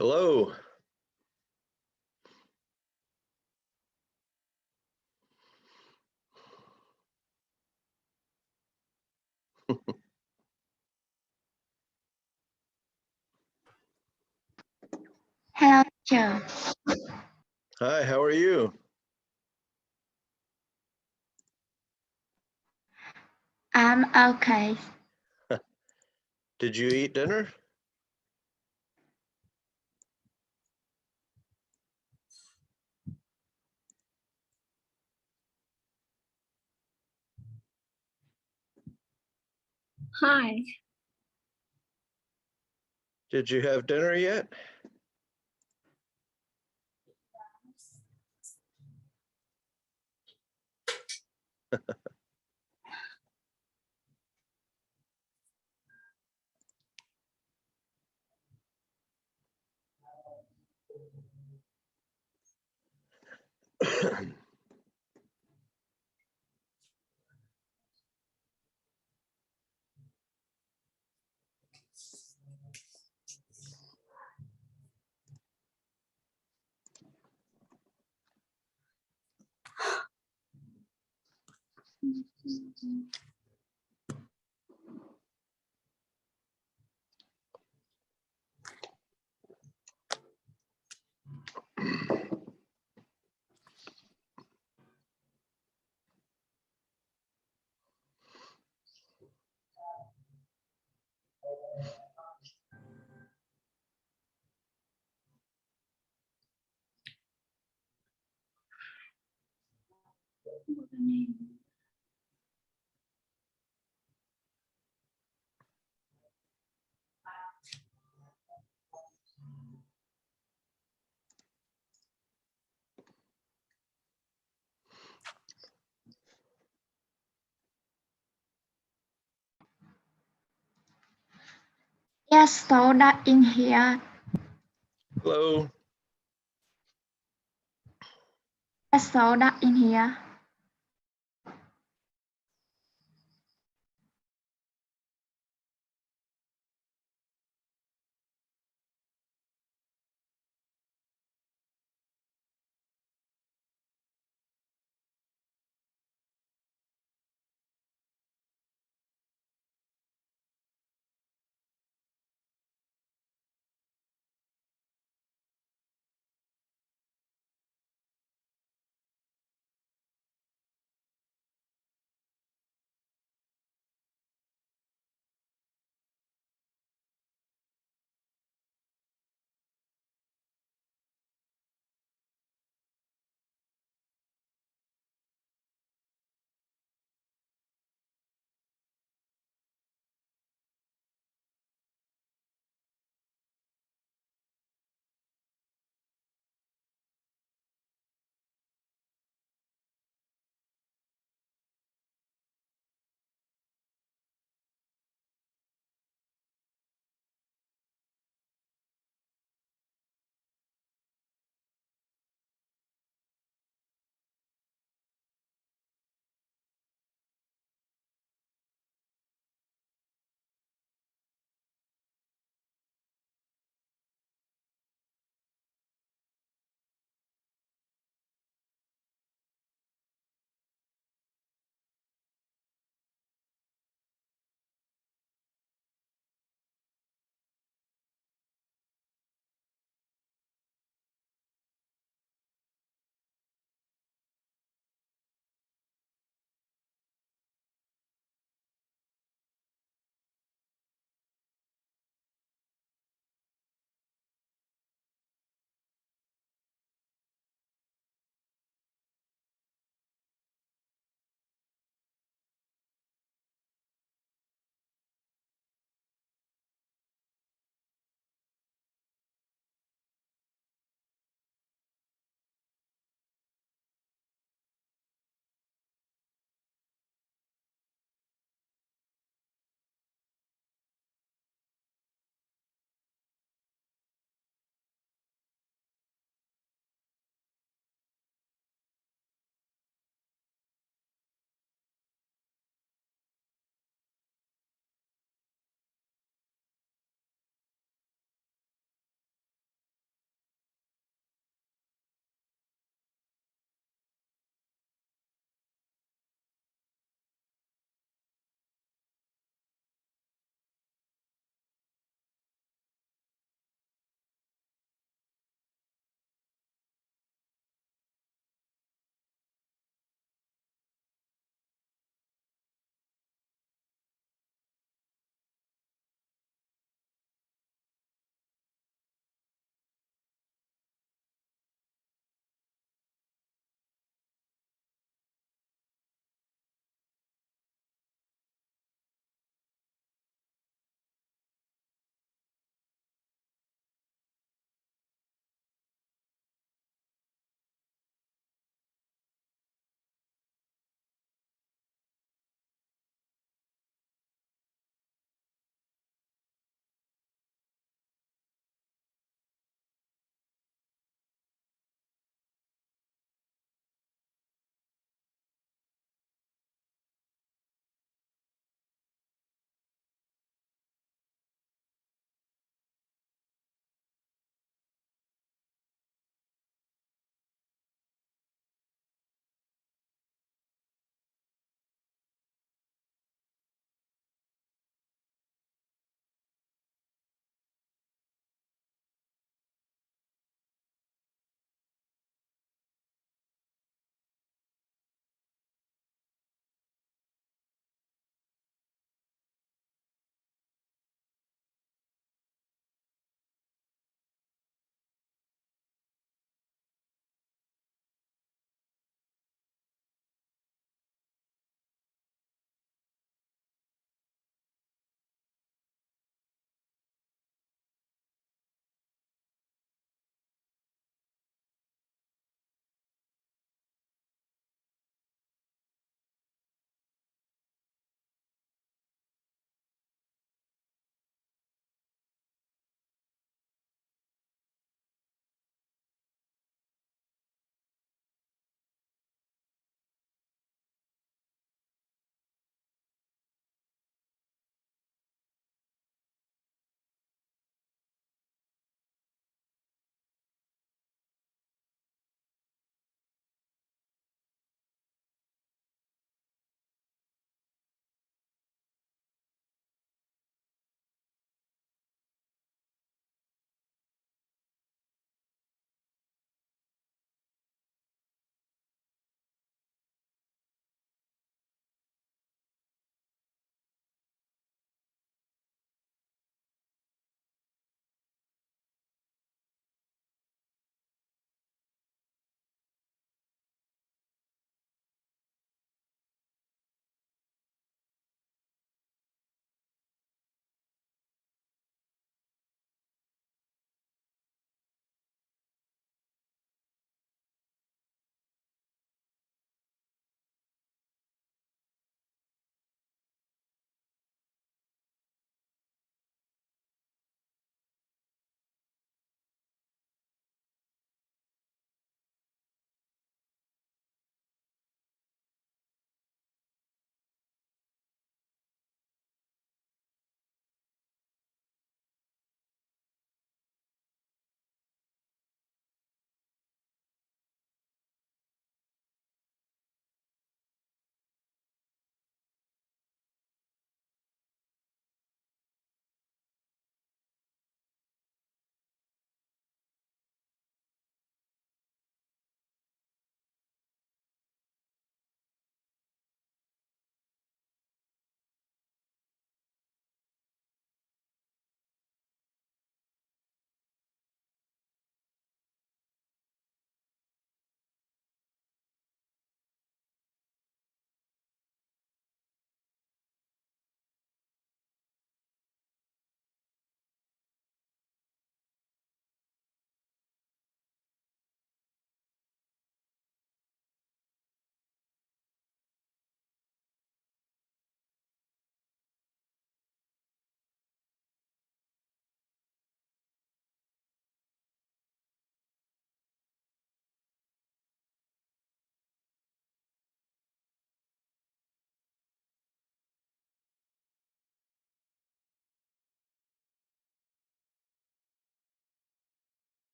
Hello. Hello, teacher. Hi, how are you? I'm okay. Did you eat dinner? Hi. Did you have dinner yet? Yes, soda in here. Hello. Yes, soda in here.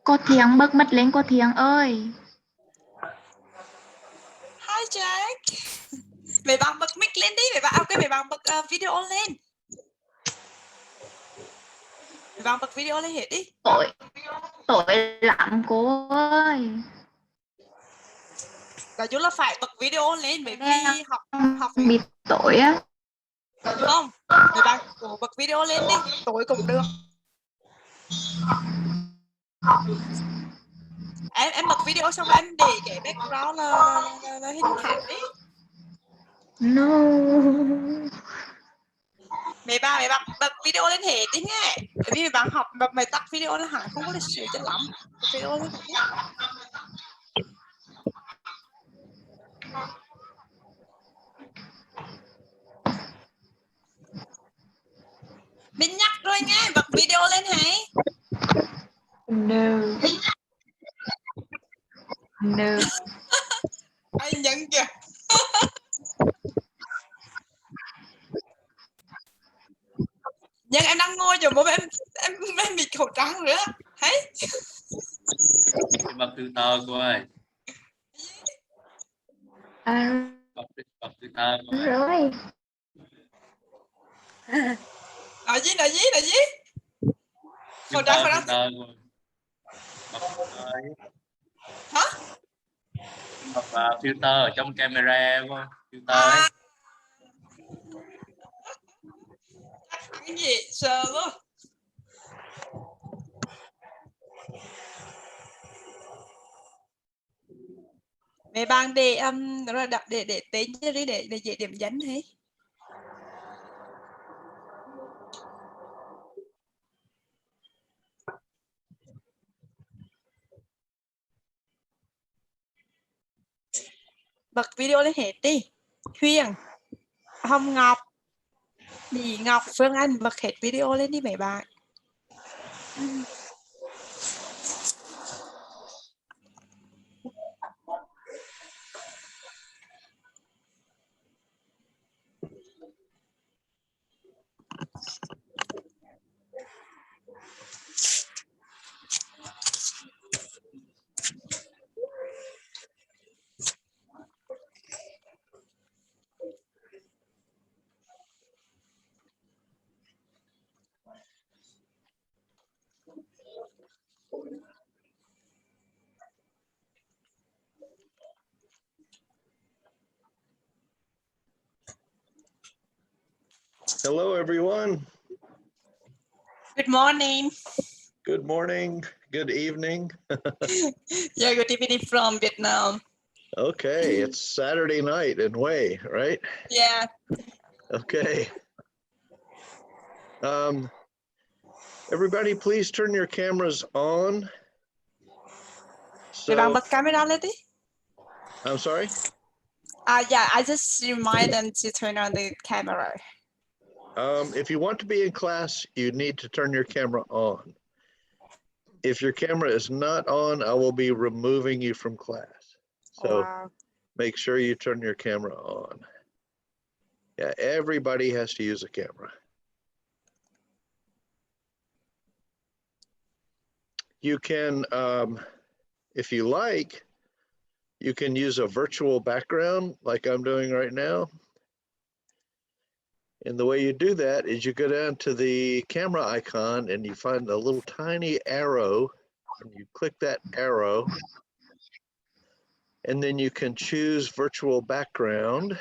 Cô Thiện bật mic lên cô Thiện ơi. Hi Jack. Mày bạn bật mic lên đi, mày bạn bật video lên. Mày bạn bật video lên hết đi. Tội lắm cô ơi. Là chú là phải bật video lên bởi vì học Bị tội á. không? Mày bạn cố bật video lên đi, tối cũng được. Em bật video xong em để cái background là hình khác đi. No. Mày bạn bật video lên hết đi nghe. Bởi vì mày bạn học mà mày tắt video là hẳn không có lịch sử cho lắm. Bật video lên hết đi. Mình nhắc rồi nghe, bật video lên hãy. No. No. Anh nhận kìa. Nhưng em đang ngồi chỗ bố em bị khẩu trang nữa. Thấy? Em bật filter cô ơi. Bật filter cô ơi. Rồi. Là gì? Khẩu trang. Filter cô ơi. Bật filter. Hả? Bật filter ở trong camera cô ơi. Filter ấy. Cái gì? Sợ luôn. Mẹ bạn để tên cho đi để dễ điểm nhấn thế. Bật video lên hết đi. Huyền, Hồng Ngọc, Mỹ Ngọc, Phương Anh bật hết video lên đi mấy bạn. Hello, everyone. Good morning. Good morning. Good evening. Yeah, good evening from Vietnam. Okay, it's Saturday night in Hue, right? Yeah. Okay. Everybody, please turn your cameras on. Mày bạn So, bật camera lên đi. I'm sorry? Yeah, I just remind them to turn on the camera. If you want to be in class, you need to turn your camera on. If your camera is not on, I will be removing you from class. So Wow. make sure you turn your camera on. Yeah, everybody has to use a camera. You can, if you like, you can use a virtual background like I'm doing right now. And the way you do that is you go down to the camera icon and you find a little tiny arrow and you click that arrow. And then you can choose virtual background.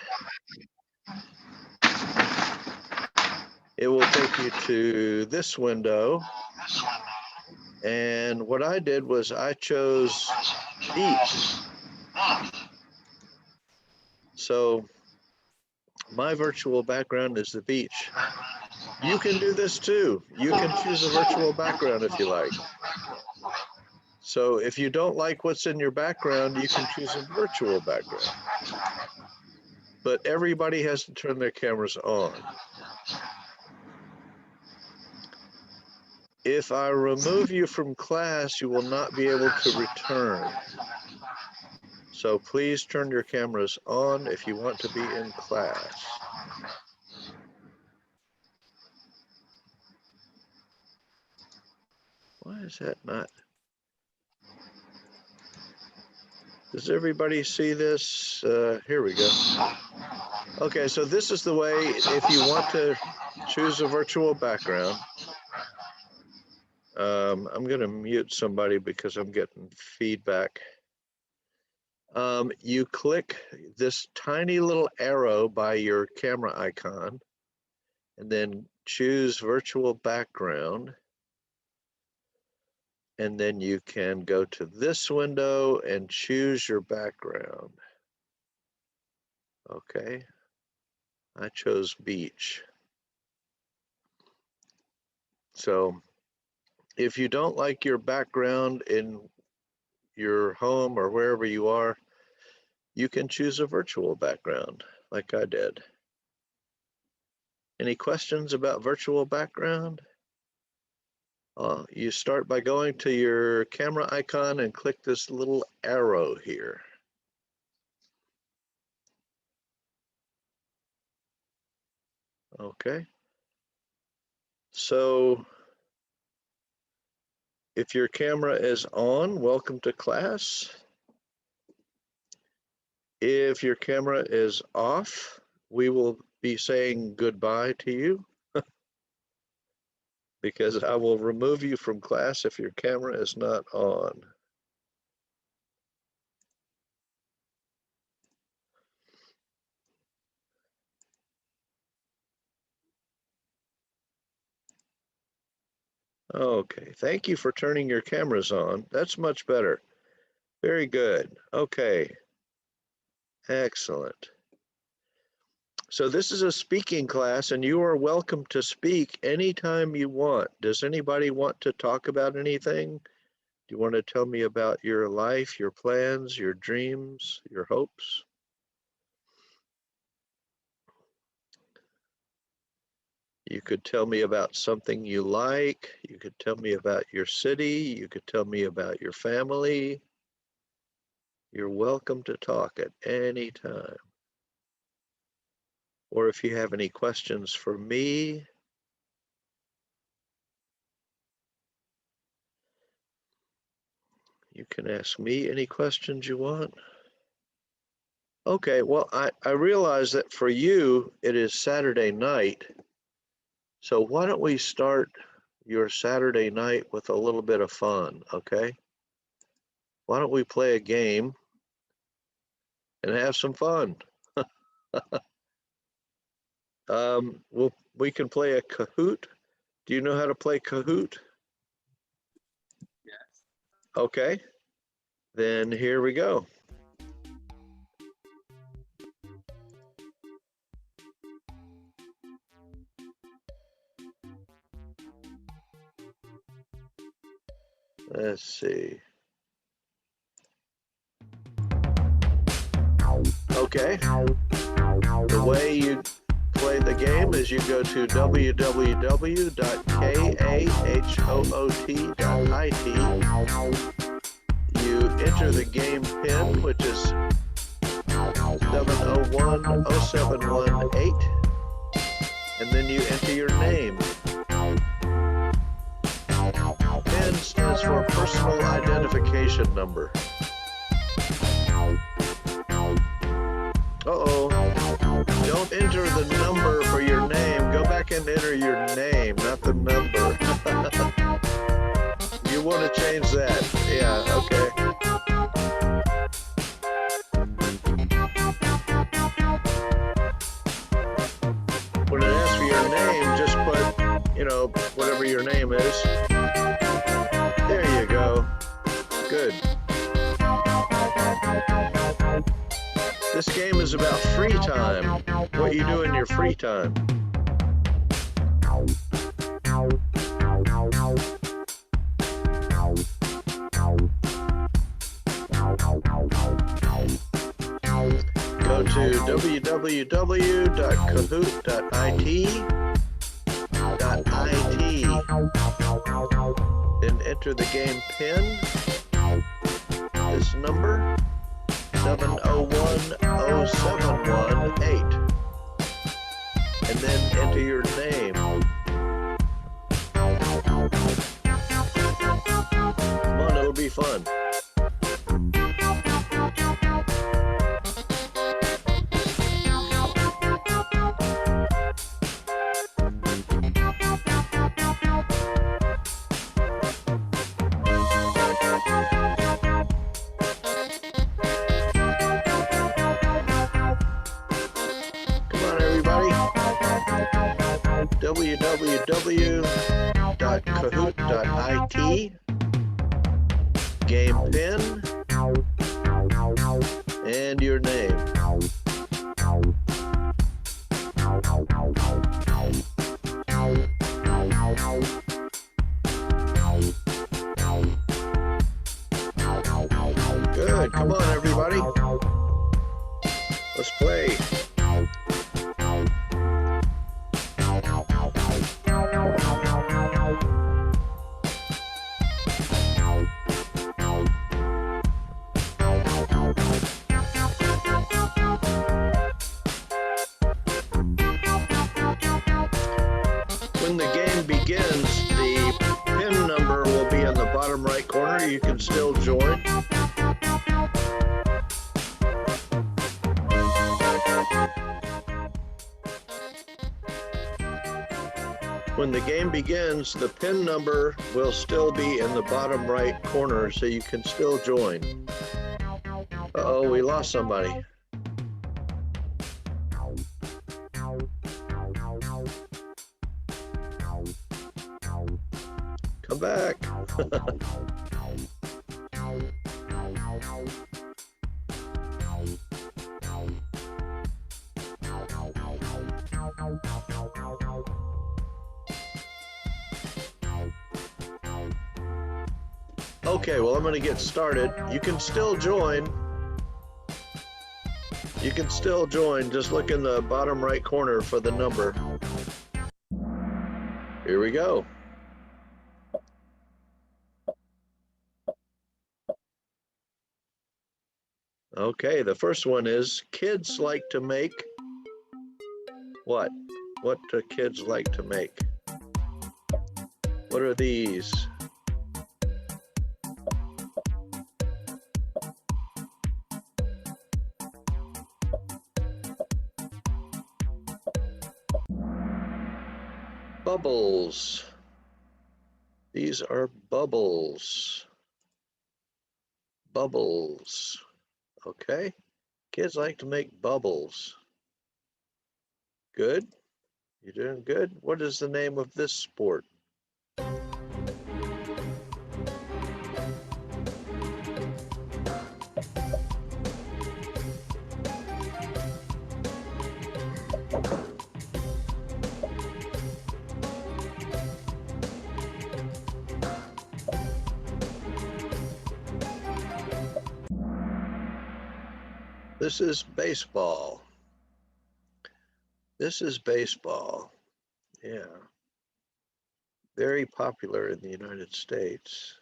It will take you to this window. And what I did was I chose beach. So my virtual background is the beach. You can do this too. You can choose a virtual background if you like. So if you don't like what's in your background, you can choose a virtual background. But everybody has to turn their cameras on. If I remove you from class, you will not be able to return. So please turn your cameras on if you want to be in class. Why is that not? Does everybody see this? Here we go. Okay, so this is the way, if you want to choose a virtual background. I'm going to mute somebody because I'm getting feedback. You click this tiny little arrow by your camera icon and then choose virtual background. And then you can go to this window and choose your background. Okay, I chose beach. So if you don't like your background in your home or wherever you are, you can choose a virtual background like I did. Any questions about virtual background? You start by going to your camera icon and click this little arrow here. Okay. So if your camera is on, welcome to class. If your camera is off, we will be saying goodbye to you because I will remove you from class if your camera is not on. Okay, thank you for turning your cameras on. That's much better. Very good. Okay, excellent. So this is a speaking class and you are welcome to speak anytime you want. Does anybody want to talk about anything? Do you want to tell me about your life, your plans, your dreams, your hopes? You could tell me about something you like. You could tell me about your city. You could tell me about your family. You're welcome to talk at any time. Or if you have any questions for me, you can ask me any questions you want. Okay, well, I realize that for you, it is Saturday night. So why don't we start your Saturday night with a little bit of fun, okay? Why don't we play a game and have some fun? We can play a Kahoot. Do you know how to play Kahoot? Yes. Okay, then here we go. Let's see. Okay, the way you play the game is you go to www.kahoot.it. You enter the game pin, which is 7010718, and then you enter your name. PIN stands for personal identification number. Uh-oh. Don't enter the number for your name. Go back and enter your name, not the number. You want to change that. Yeah, okay. When it asks for your name, just put, whatever your name is. There you go. Good. This game is about free time. What you do in your free time. Go to www.kahoot.it. Then enter the game PIN. This number. 7010718, and then enter your name. Come on, it'll be fun. everybody. www.kahoot.it, game pin, and your name. Good, come on everybody. Let's play. When the game begins, the pin number will be in the bottom right corner. You can still join. When the game begins, the pin number will still be in the bottom right corner, so you can still join. Uh-oh, we lost somebody. Come back. Okay, well, I'm going to get started. You can still join. You can still join. Just look in the bottom right corner for the number. Here we go. Okay, the first one is kids like to make what? What do kids like to make? What are these? Bubbles. These are bubbles. Bubbles. Okay. Kids like to make bubbles. Good. You're doing good. What is the name of this sport? This is baseball. This is baseball. Yeah. Very popular in the United States.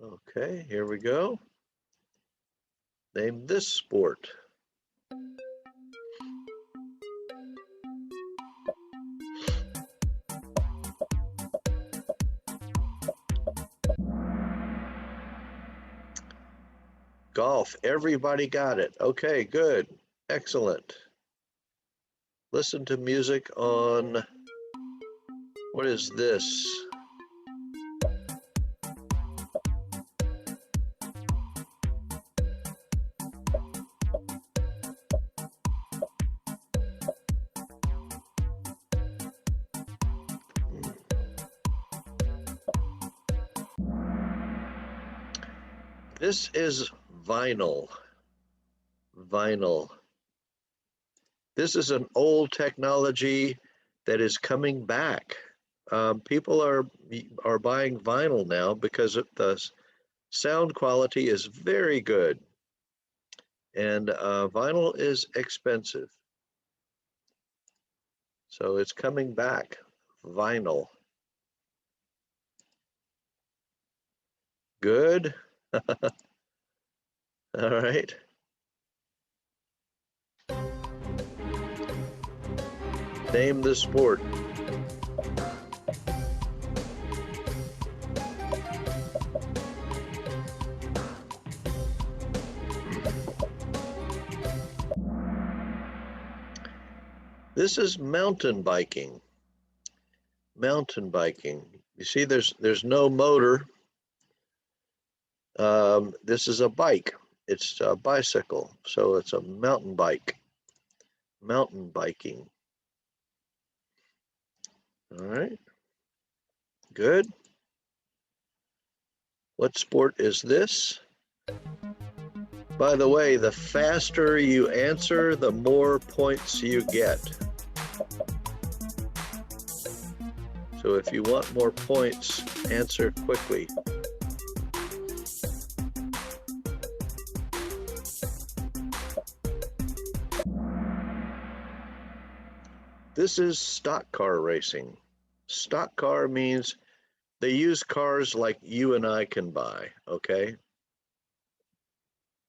Okay, here we go. Name this sport. Golf. Everybody got it. Okay, good. Excellent. Listen to music on, what is this? This is vinyl. Vinyl. This is an old technology that is coming back. People are buying vinyl now because the sound quality is very good, and vinyl is expensive. So it's coming back, vinyl. Good. All right. Name the sport. This is mountain biking. Mountain biking. You see, there's no motor. This is a bike. It's a bicycle, so it's a mountain bike. mountain biking. All right, good. What sport is this? By the way, the faster you answer, the more points you get. So if you want more points, answer quickly. This is stock car racing. Stock car means they use cars like you and I can buy, okay?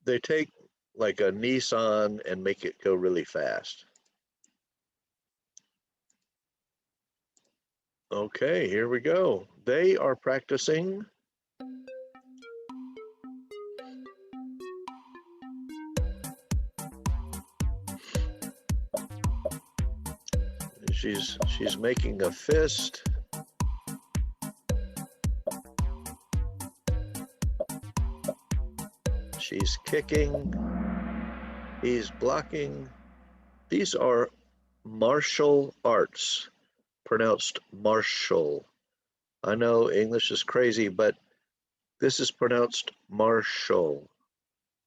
They take like a Nissan and make it go really fast. Okay, here we go. They are practicing. She's making a fist. She's kicking. He's blocking. These are martial arts, pronounced martial. I know English is crazy, but this is pronounced martial,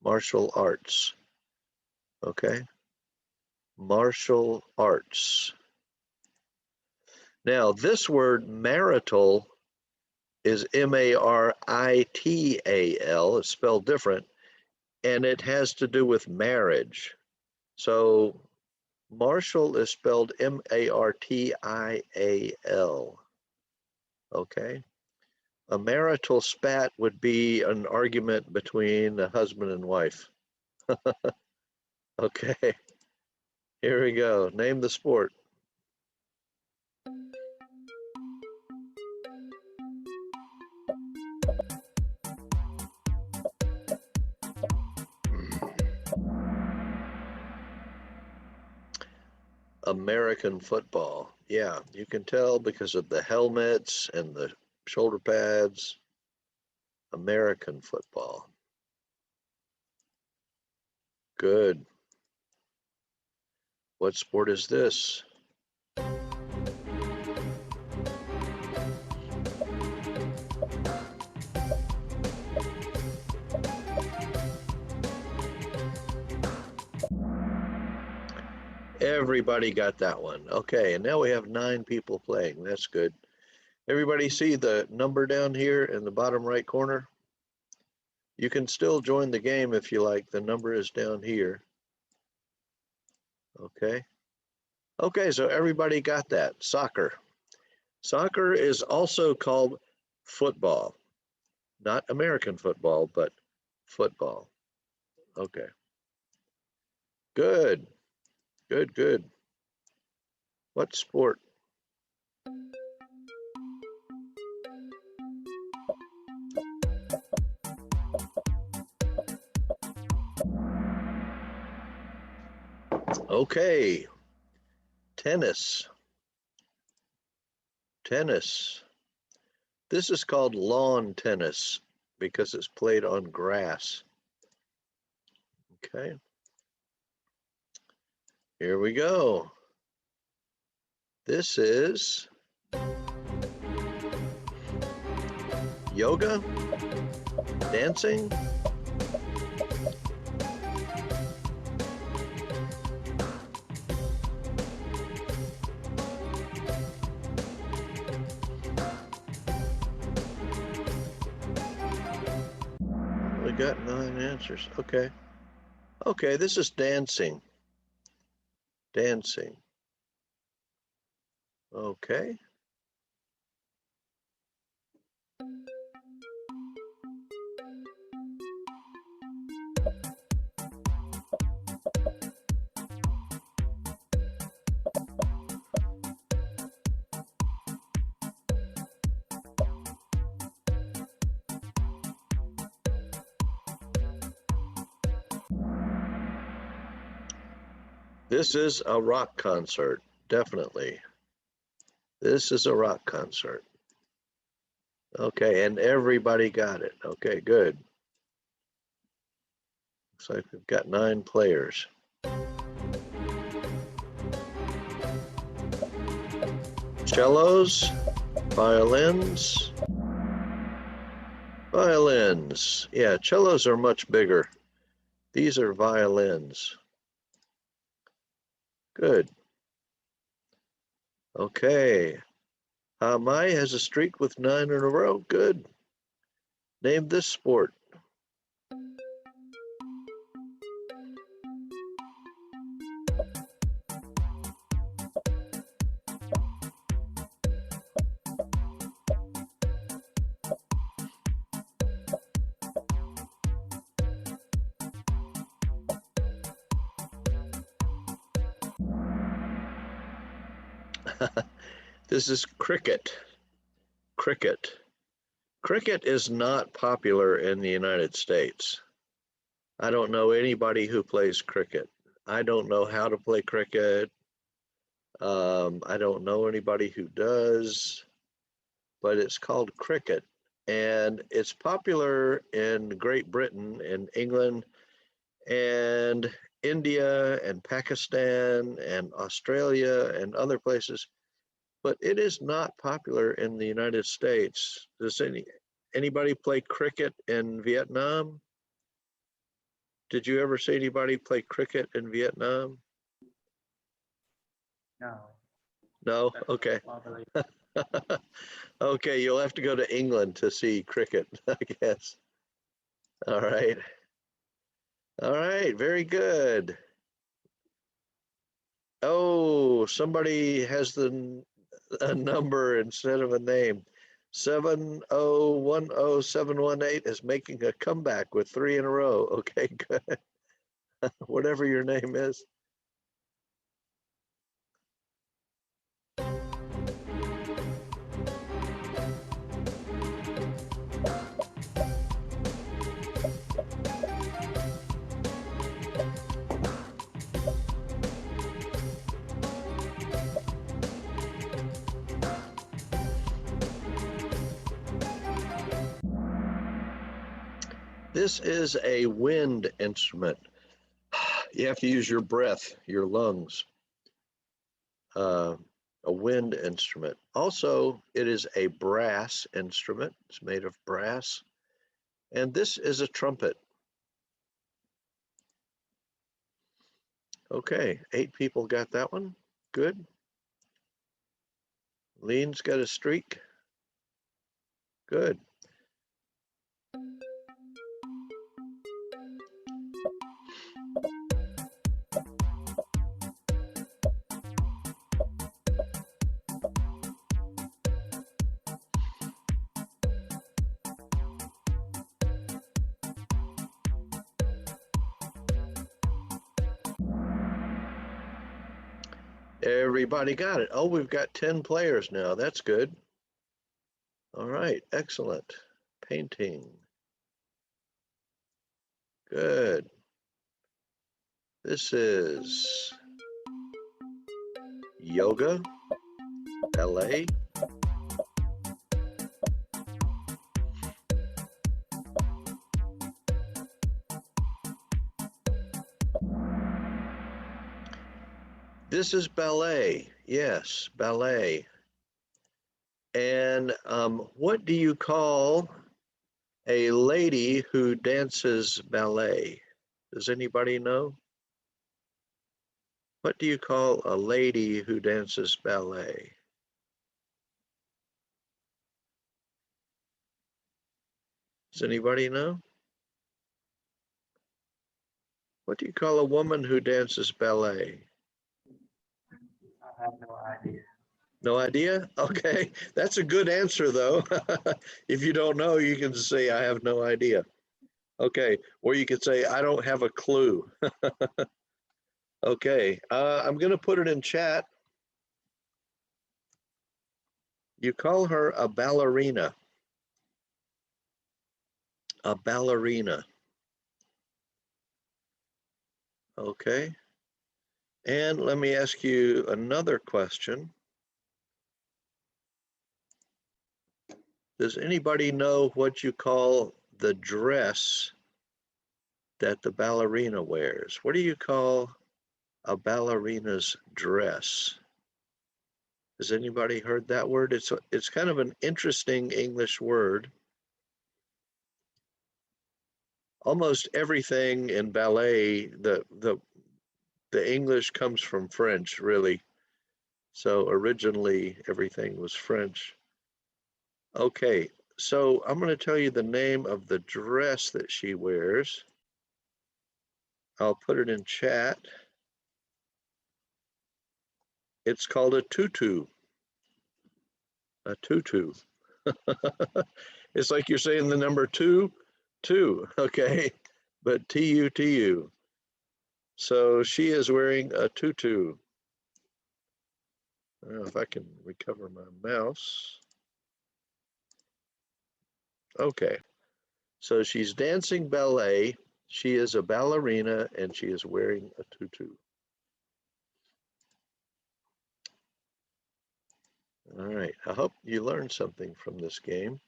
martial arts. Okay? Martial arts. Now, this word marital is M-A-R-I-T-A-L. It's spelled different, and it has to do with marriage. So martial is spelled M-A-R-T-I-A-L. Okay? A marital spat would be an argument between a husband and wife. Okay, here we go. Name the sport. American football. Yeah, you can tell because of the helmets and the shoulder pads. American football. Good. What sport is this? Everybody got that one. Okay, and now we have 9 people playing. That's good. Everybody see the number down here in the bottom right corner? You can still join the game if you like. The number is down here. Okay. Okay, so everybody got that. Soccer. Soccer is also called football. Not American football, but football. Okay. Good. Good, good. What sport? Okay. Tennis. Tennis. This is called lawn tennis because it's played on grass. Okay. Here we go. This is yoga, dancing. We got 9 answers. Okay. Okay, this is dancing. Dancing. Okay. This is a rock concert, definitely. This is a rock concert. Okay, and everybody got it. Okay, good. Looks like we've got 9 players. cellos, violins, violins. Yeah, cellos are much bigger. These are violins. Good. Okay. Mai has a streak with 9 in a row. Good. Name this sport. This is cricket. Cricket. Cricket is not popular in the United States. I don't know anybody who plays cricket. I don't know how to play cricket. I don't know anybody who does, but it's called cricket. And it's popular in Great Britain and England and India and Pakistan and Australia and other places, but it is not popular in the United States. Does anybody play cricket in Vietnam? Did you ever see anybody play cricket in Vietnam? No. No? That's Okay. not popular. Okay, you'll have to go to England to see cricket, I guess. All right. All right, very good. Oh, somebody has a number instead of a name. 7010718 is making a comeback with 3 in a row. Okay, good. Whatever your name is. This is a wind instrument. You have to use your breath, your lungs. A wind instrument. Also, it is a brass instrument. It's made of brass. And this is a trumpet. Okay, 8 people got that one. Good. Lean's got a streak. Good. Everybody got it. Oh, we've got 10 players now. That's good. All right, excellent. Painting. Good. This is yoga, ballet. This is ballet. Yes, ballet. And what do you call a lady who dances ballet? Does anybody know? What do you call a lady who dances ballet? Does anybody know? What do you call a woman who dances ballet? I have no idea. No idea? Okay, that's a good answer though. If you don't know, you can say, I have no idea. Okay, or you could say, I don't have a clue. Okay, I'm gonna put it in chat. You call her a ballerina. A ballerina. Okay. And let me ask you another question. Does anybody know what you call the dress that the ballerina wears? What do you call a ballerina's dress? Has anybody heard that word? It's kind of an interesting English word. Almost everything in ballet, the English comes from French, really. So originally everything was French. Okay, so I'm going to tell you the name of the dress that she wears. I'll put it in chat. It's called a tutu. A tutu. It's like you're saying the number two, okay? But T-U-T-U. So she is wearing a tutu. I don't know if I can recover my mouse. Okay, so she's dancing ballet. She is a ballerina and she is wearing a tutu. All right, I hope you learned something from this game.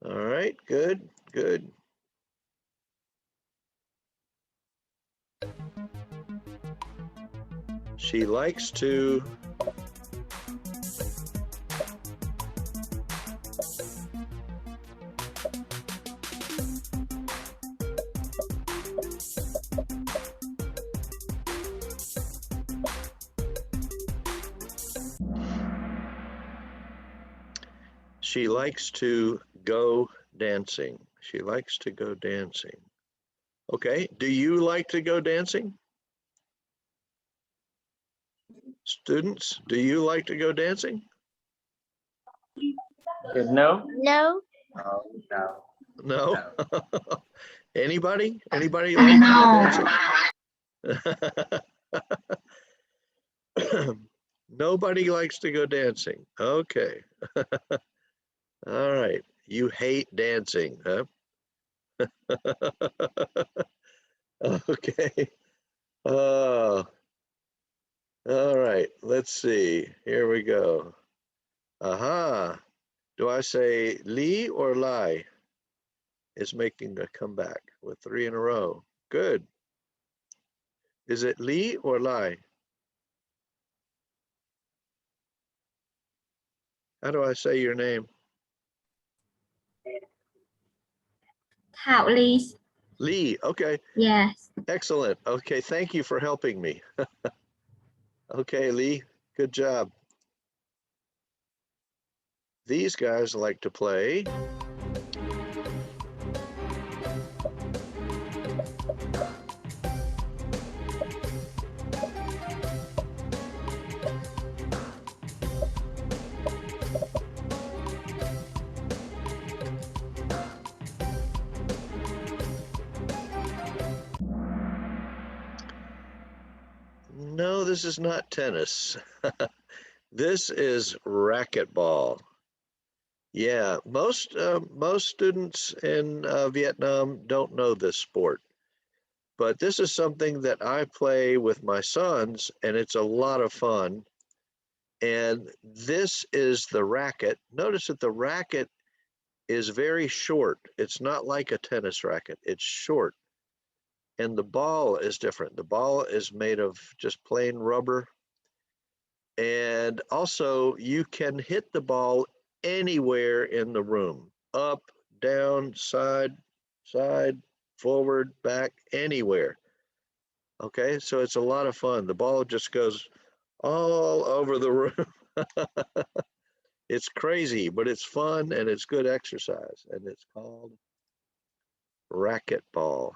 All right, good, good. She likes to go dancing. She likes to go dancing. Okay, do you like to go dancing? Students, do you like to go dancing? No. No. Oh, no. No? Anybody? Anybody I like know. to go dancing? Nobody likes to go dancing. Okay. All right. You hate dancing, huh? Okay. All right. Let's see. Here we go. Aha. Do I say Lee or Lai? Is making a comeback with 3 in a row. Good. Is it Lee or Lai? How do I say your name? Thảo Ly. Lee. Okay. Yes. Excellent. Okay. Thank you for helping me. Okay, Lee. Good job. These guys like to play. No, this is not tennis. This is racquetball. Yeah, most students in Vietnam don't know this sport, but this is something that I play with my sons, and it's a lot of fun. And this is the racket. Notice that the racket is very short. It's not like a tennis racket. It's short. And the ball is different. The ball is made of just plain rubber. And also you can hit the ball anywhere in the room, up, down, side, forward, back, anywhere. Okay, so it's a lot of fun. The ball just goes all over the room. It's crazy, but it's fun and it's good exercise. And it's called racquetball.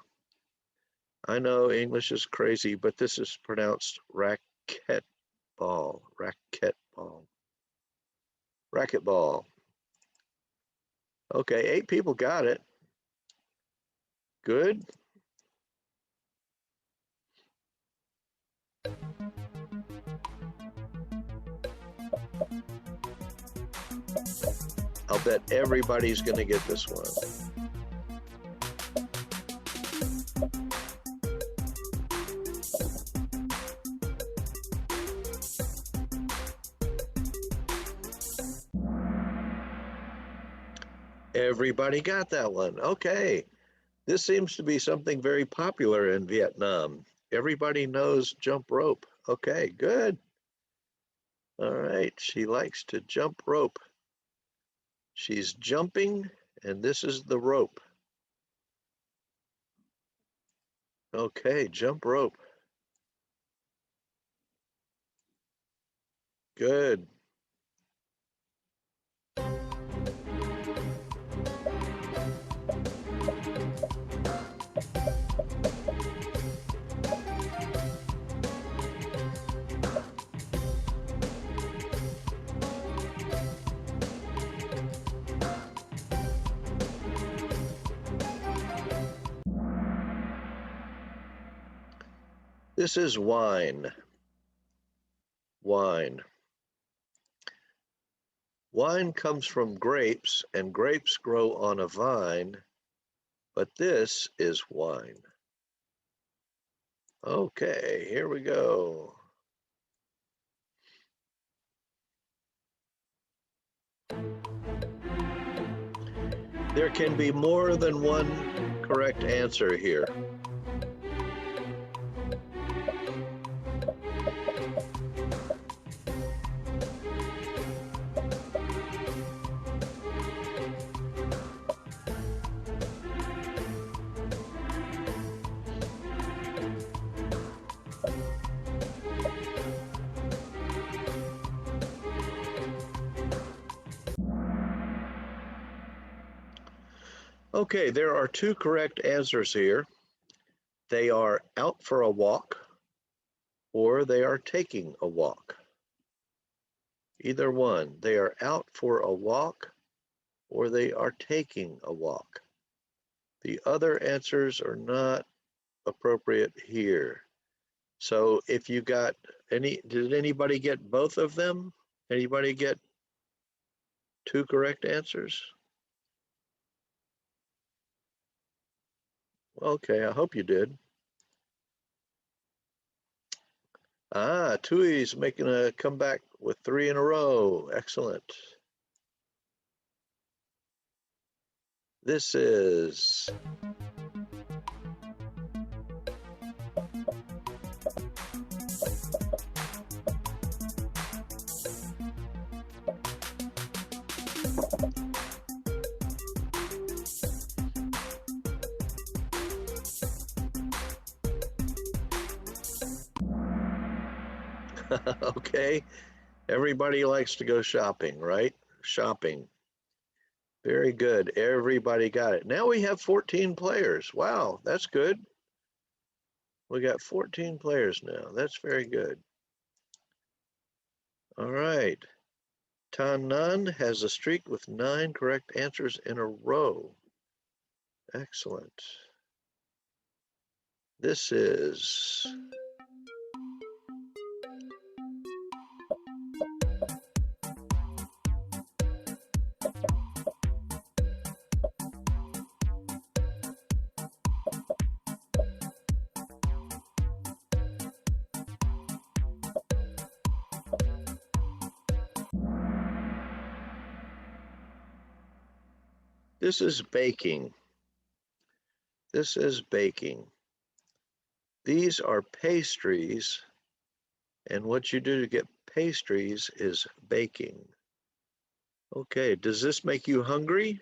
I know English is crazy, but this is pronounced racquetball. Racquetball. Racquetball. Okay, 8 people got it. Good. I'll bet everybody's going to get this one. Everybody got that one. Okay. This seems to be something very popular in Vietnam. Everybody knows jump rope. Okay, good. All right, she likes to jump rope. She's jumping, and this is the rope. Okay, jump rope. Good. This is wine. Wine. Wine comes from grapes, and grapes grow on a vine, but this is wine. Okay, here we go. There can be more than one correct answer here. Okay, there are two correct answers here. They are out for a walk, or they are taking a walk. Either one. They are out for a walk, or they are taking a walk. The other answers are not appropriate here. So if you got did anybody get both of them? Anybody get two correct answers? Okay, I hope you did. Tui's making a comeback with 3 in a row. Excellent. This is okay. Everybody likes to go shopping, right? Shopping. Very good. Everybody got it. Now we have 14 players. Wow, that's good. We got 14 players now. That's very good. All right. Tan Nan has a streak with 9 correct answers in a row. Excellent. This is baking. This is baking. These are pastries, and what you do to get pastries is baking. Okay, does this make you hungry?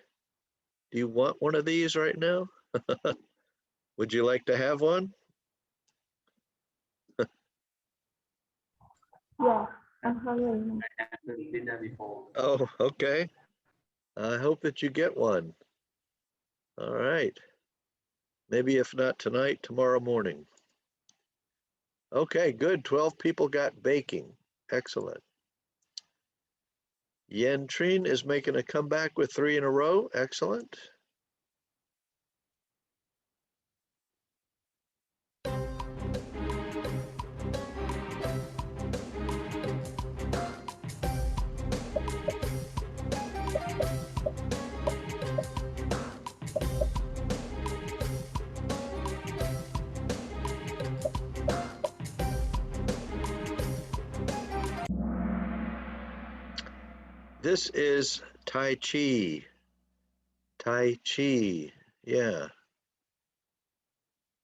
Do you want one of these right now? Would you like to have one? Yeah, I'm hungry. I have eaten dinner before. Oh, okay. I hope that you get one. All right. Maybe if not tonight, tomorrow morning. Okay, good. 12 people got baking. Excellent. Yen Trin is making a comeback with 3 in a row. Excellent. This is Tai Chi. Tai Chi, yeah.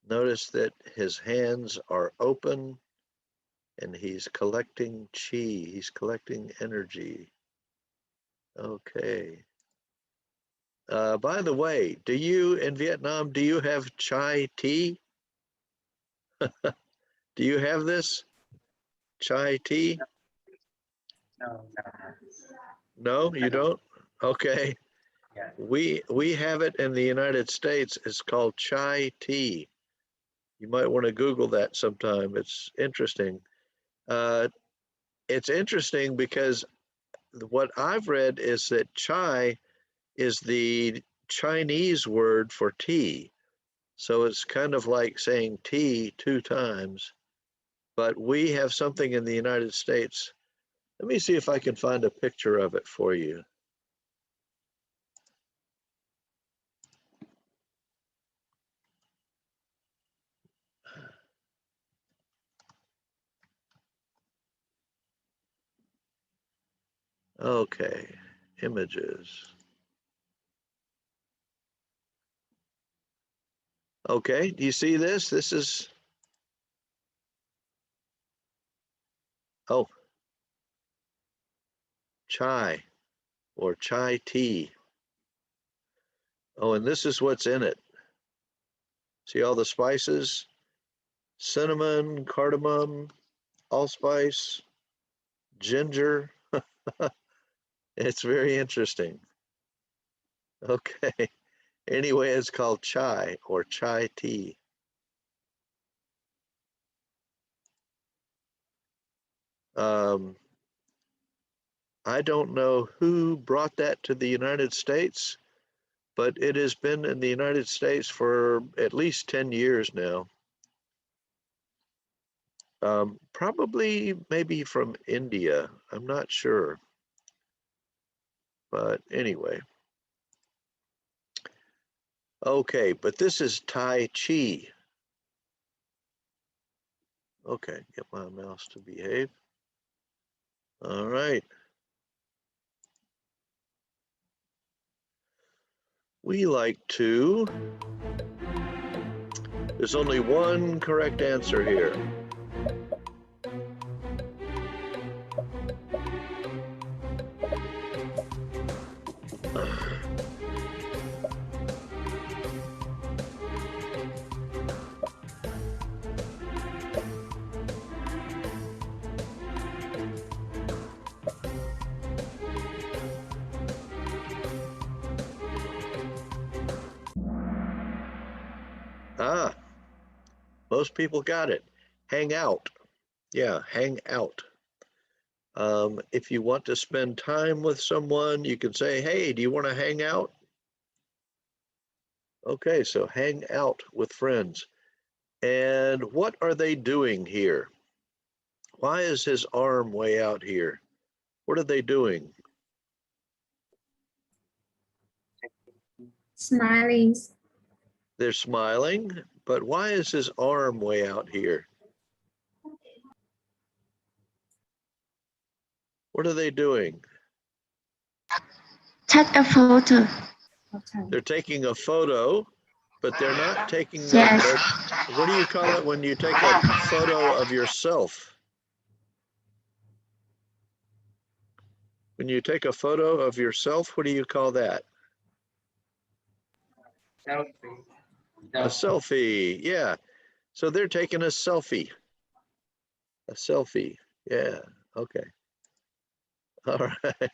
Notice that his hands are open and he's collecting chi. He's collecting energy. Okay. By the way, do you in Vietnam, do you have chai tea? Do you have this chai tea? No, No, you don't? Okay. yeah. We have it in the United States. It's called chai tea. You might want to Google that sometime. It's interesting. It's interesting because what I've read is that chai is the Chinese word for tea. So it's kind of like saying tea 2 times. But we have something in the United States. Let me see if I can find a picture of it for you. Okay, images. Okay, do you see this? This is, oh, chai or chai tea. Oh, and this is what's in it. See all the spices? Cinnamon, cardamom, allspice, ginger. It's very interesting. Okay. Anyway, it's called chai or chai tea. I don't know who brought that to the United States, but it has been in the United States for at least 10 years now. Probably maybe from India. I'm not sure. But anyway. Okay, but this is Tai Chi. Okay, get my mouse to behave. All right. We like to. There's only one correct answer here. Ah, most people got it. Hang out. Yeah, hang out. If you want to spend time with someone, you can say, hey, do you want to hang out? Okay, so hang out with friends. And what are they doing here? Why is his arm way out here? What are they doing? Smiling. They're smiling, but why is his arm way out here? What are they doing? Take a photo. They're taking a photo, but they're not taking Yes. what do you call it when you take a photo of yourself? When you take a photo of yourself, what do you call that? Selfie. A selfie, yeah. So they're taking a selfie. A selfie, yeah, okay. All right.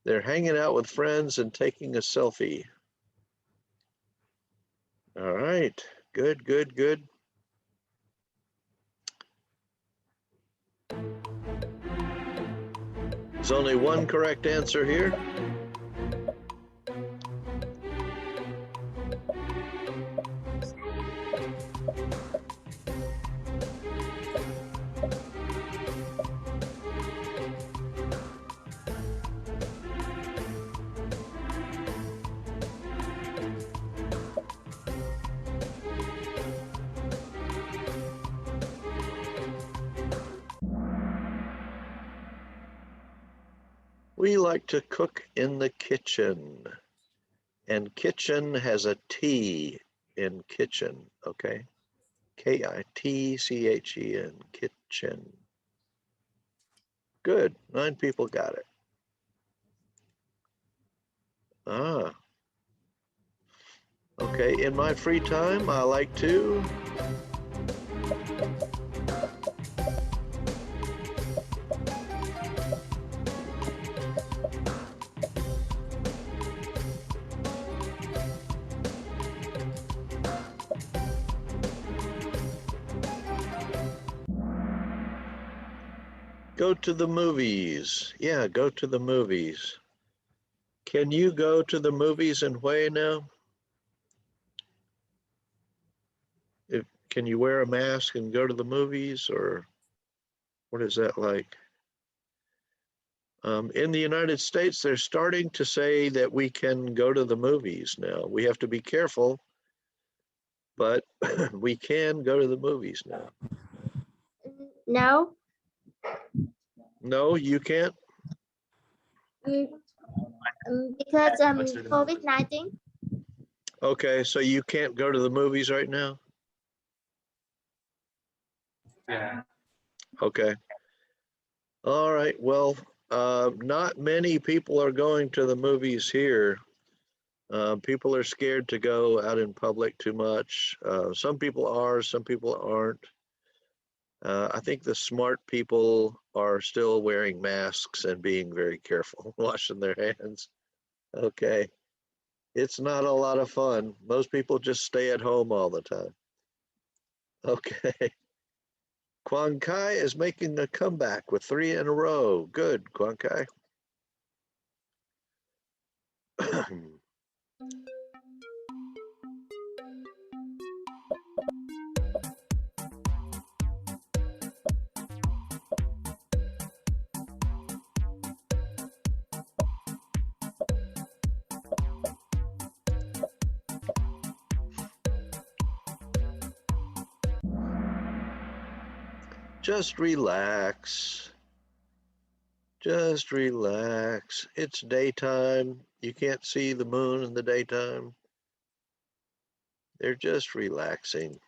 They're hanging out with friends and taking a selfie. All right, good, good, good. There's only one correct answer here. We like to cook in the kitchen, and kitchen has a T in kitchen, okay? Kitchen, kitchen. Good. 9 people got it. Ah. Okay. In my free time, I like to go to the movies. Yeah, go to the movies. Can you go to the movies in Hue now? Can you wear a mask and go to the movies, or what is that like? In the United States, they're starting to say that we can go to the movies now. We have to be careful, but we can go to the movies now. No. No, you can't? Because COVID-19. Okay, so you can't go to the movies right now? Yeah. Okay. All right, well, not many people are going to the movies here. People are scared to go out in public too much. Some people are, some people aren't. I think the smart people are still wearing masks and being very careful, washing their hands. Okay. It's not a lot of fun. Most people just stay at home all the time. Okay. Kwang Kai is making a comeback with 3 in a row. Good, Kwang Kai. Just relax. Just relax. It's daytime. You can't see the moon in the daytime. They're just relaxing.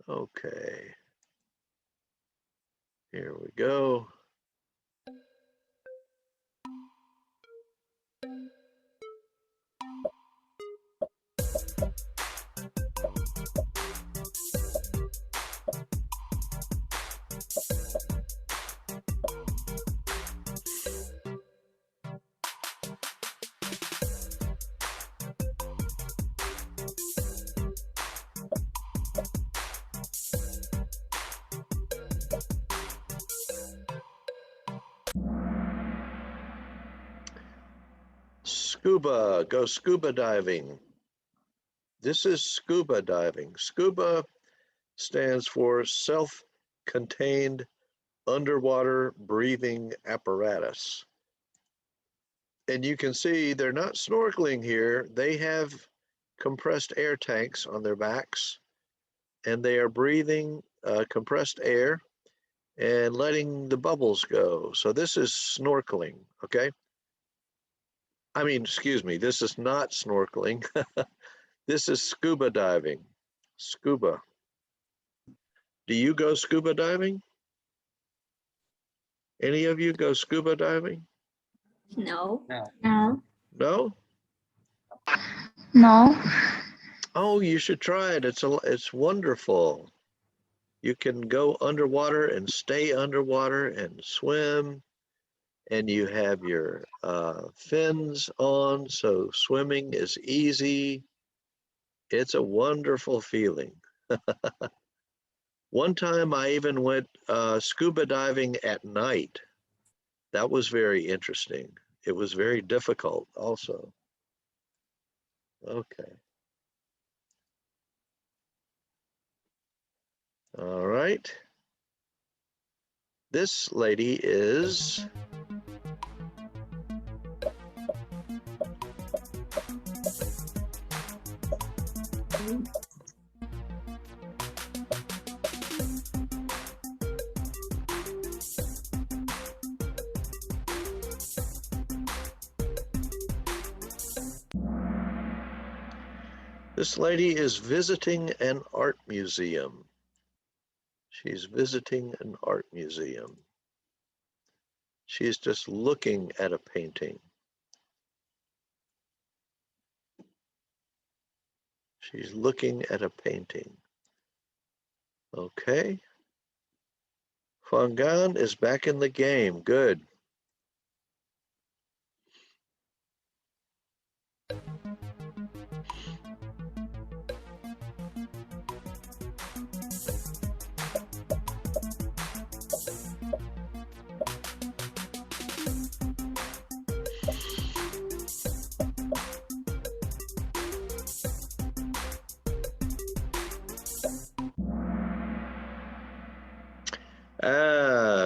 Okay. Here we go. Scuba, go scuba diving. This is scuba diving. Scuba stands for self-contained underwater breathing apparatus. And you can see they're not snorkeling here. They have compressed air tanks on their backs, and they are breathing compressed air and letting the bubbles go. So this is snorkeling, okay? I mean, excuse me, this is not snorkeling. This is scuba diving. Scuba. Do you go scuba diving? Any of you go scuba diving? No. No. No. No? No. Oh, you should try it. It's wonderful. You can go underwater and stay underwater and swim, and you have your fins on, so swimming is easy. It's a wonderful feeling. One time I even went scuba diving at night. That was very interesting. It was very difficult also. Okay. All right. This lady is visiting an art museum. She's visiting an art museum. She's just looking at a painting. She's looking at a painting. Okay. Huang Gan is back in the game. Good.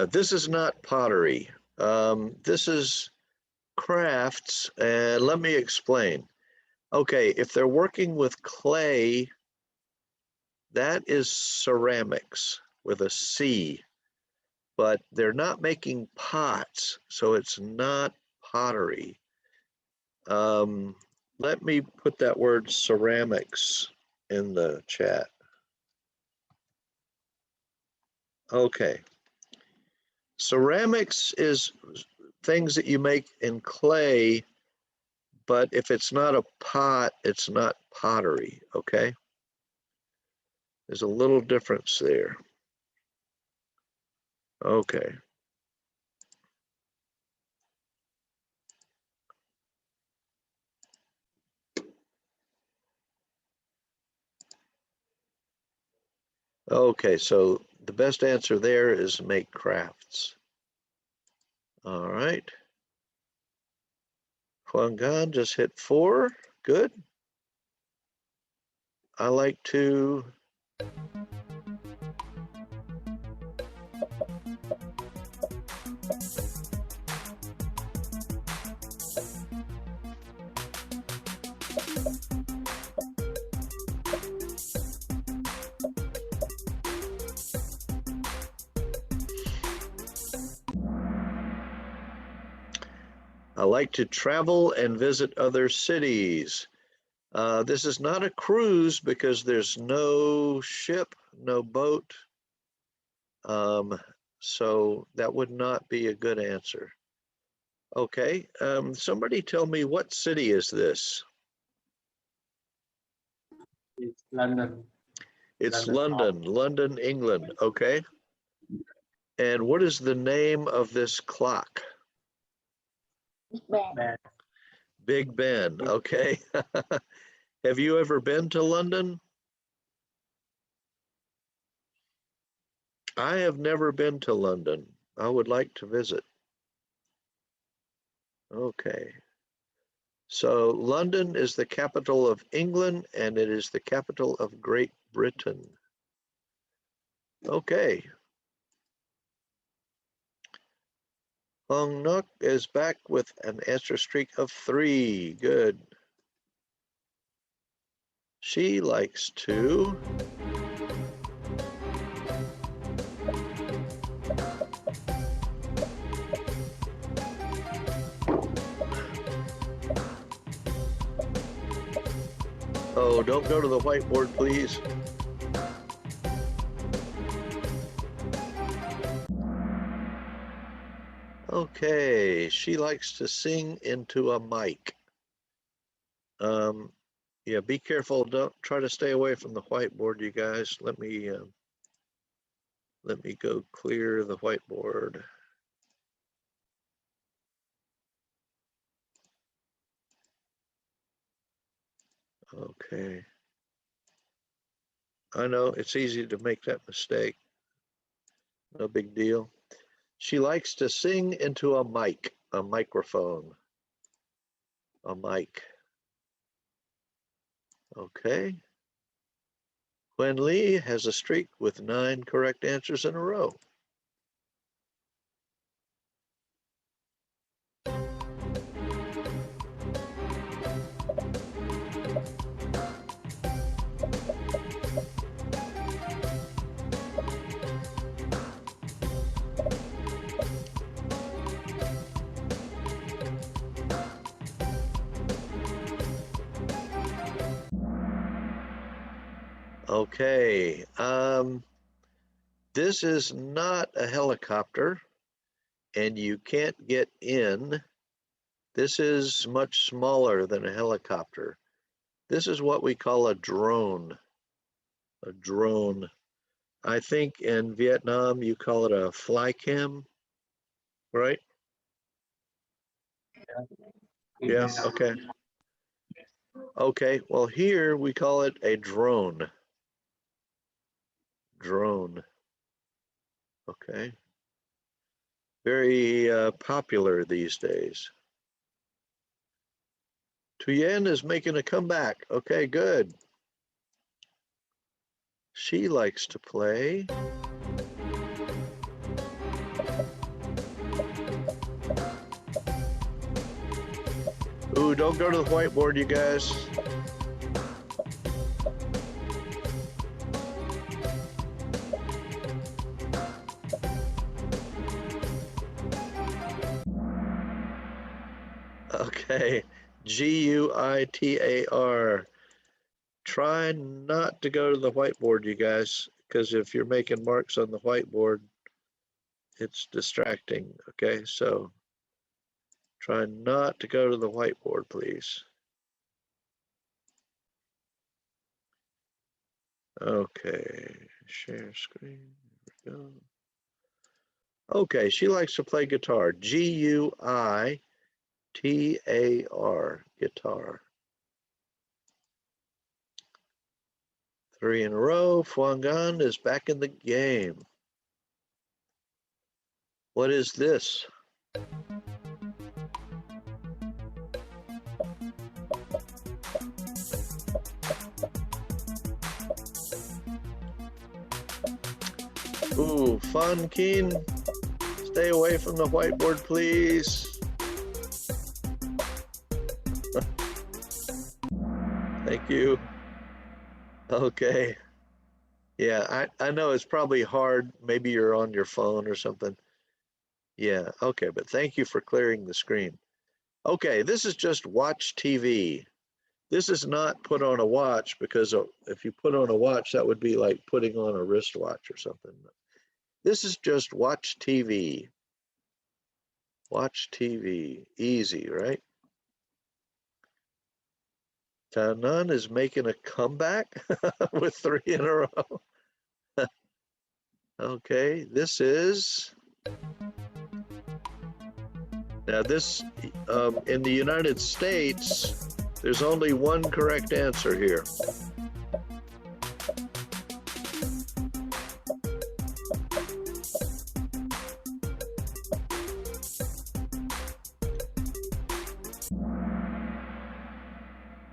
This is not pottery. This is crafts, and let me explain. Okay, if they're working with clay, that is ceramics with a C, but they're not making pots, so it's not pottery. Let me put that word ceramics in the chat. Okay. Ceramics is things that you make in clay, but if it's not a pot, it's not pottery, okay? There's a little difference there. Okay. Okay, so the best answer there is make crafts. All right. Huang Gan just hit 4. Good. I like to travel and visit other cities. This is not a cruise because there's no ship, no boat. So that would not be a good answer. Okay, somebody tell me, what city is this? It's London. It's London, England, okay. And what is the name of this clock? Ben. Big Ben, okay. Have you ever been to London? I have never been to London. I would like to visit. Okay. So London is the capital of England, and it is the capital of Great Britain. Okay. Hong Nok is back with an answer streak of 3. Good. She likes to Oh, don't go to the whiteboard, please. Okay, she likes to sing into a mic. Yeah, be careful. Don't try to stay away from the whiteboard, you guys. Let me go clear the whiteboard. Okay. I know it's easy to make that mistake. No big deal. She likes to sing into a mic, a microphone, a mic. Okay. Wen Lee has a streak with 9 correct answers in a row. Okay, This is not a helicopter, and you can't get in. This is much smaller than a helicopter. This is what we call a drone. A drone. I think in Vietnam you call it a fly cam, right? Yeah, okay. Okay, well here we call it a drone. Drone. Okay. Very popular these days. Thuyen is making a comeback. Okay, good. She likes to play. Ooh, don't go to the whiteboard, you guys. Okay, Guitar. Try not to go to the whiteboard, you guys, because if you're making marks on the whiteboard, it's distracting, okay? So try not to go to the whiteboard, please. Okay, share screen, there we go. Okay, she likes to play guitar, Guitar, guitar. 3 in a row, Phuong Gan is back in the game. What is this? Ooh, Phan Keen, stay away from the whiteboard, please. Thank you. Okay. Yeah, I know it's probably hard. Maybe you're on your phone or something. Yeah, okay, but thank you for clearing the screen. Okay, this is just watch TV. This is not put on a watch, because if you put on a watch, that would be like putting on a wristwatch or something. This is just watch TV. Watch TV. Easy, right? Tanan is making a comeback with 3 in a row. Okay, this is, now this, in the United States, there's only one correct answer here.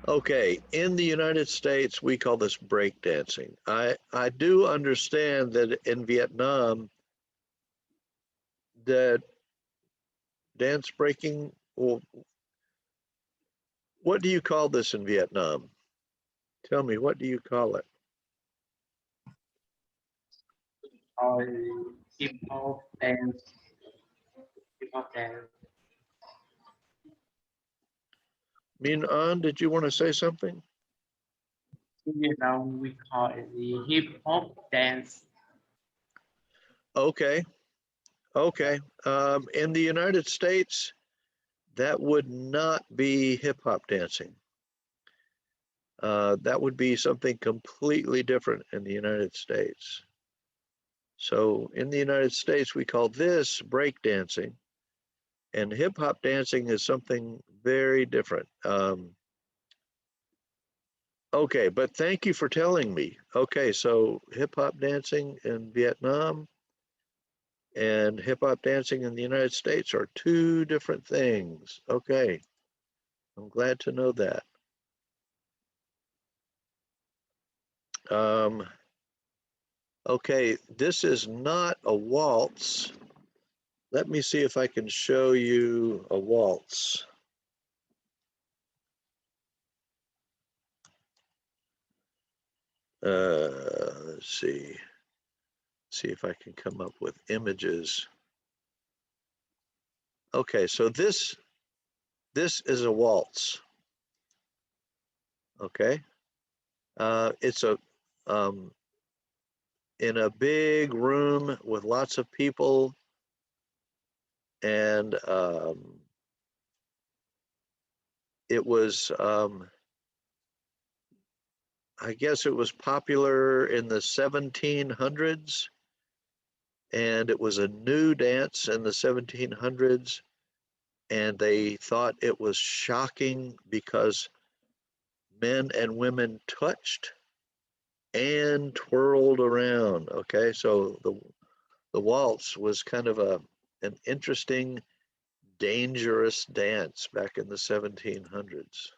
Okay, in the United States, we call this breakdancing. I do understand that in Vietnam, that dance breaking, well, what do you call this in Vietnam? Tell me, what do you call it? Or hip hop dance. Hip hop dance. Min An, did you want to say something? In Vietnam, we call it the hip hop dance. Okay, okay. In the United States, that would not be hip hop dancing. That would be something completely different in the United States. So in the United States, we call this break dancing, and hip hop dancing is something very different. Okay, but thank you for telling me. Okay, so hip hop dancing in Vietnam and hip hop dancing in the United States are two different things. Okay, I'm glad to know that. Okay, this is not a waltz. Let me see if I can show you a waltz. Let's see if I can come up with images. Okay, so this is a waltz. Okay, it's a in a big room with lots of people, and it was, I guess it was popular in the 1700s, and it was a new dance in the 1700s, and they thought it was shocking because men and women touched and twirled around. Okay, so the waltz was kind of an interesting, dangerous dance back in the 1700s.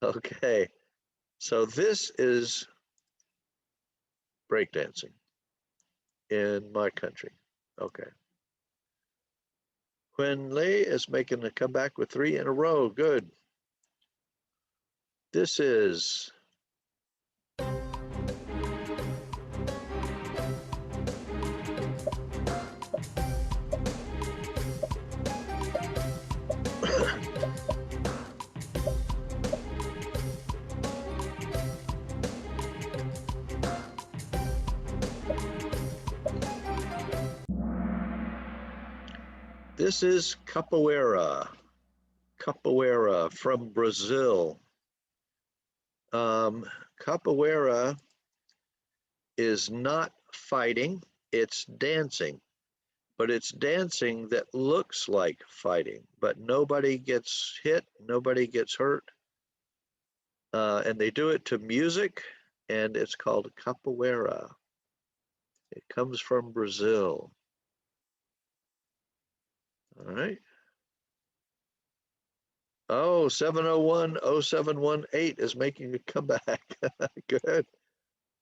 Okay, so this is breakdancing in my country. Okay. When Lei is making a comeback with 3 in a row, good. This is this is capoeira. Capoeira from Brazil. Capoeira is not fighting, it's dancing, but it's dancing that looks like fighting, but nobody gets hit, nobody gets hurt. And they do it to music, and it's called capoeira. It comes from Brazil. All right. Oh, 701-0718 is making a comeback. Good.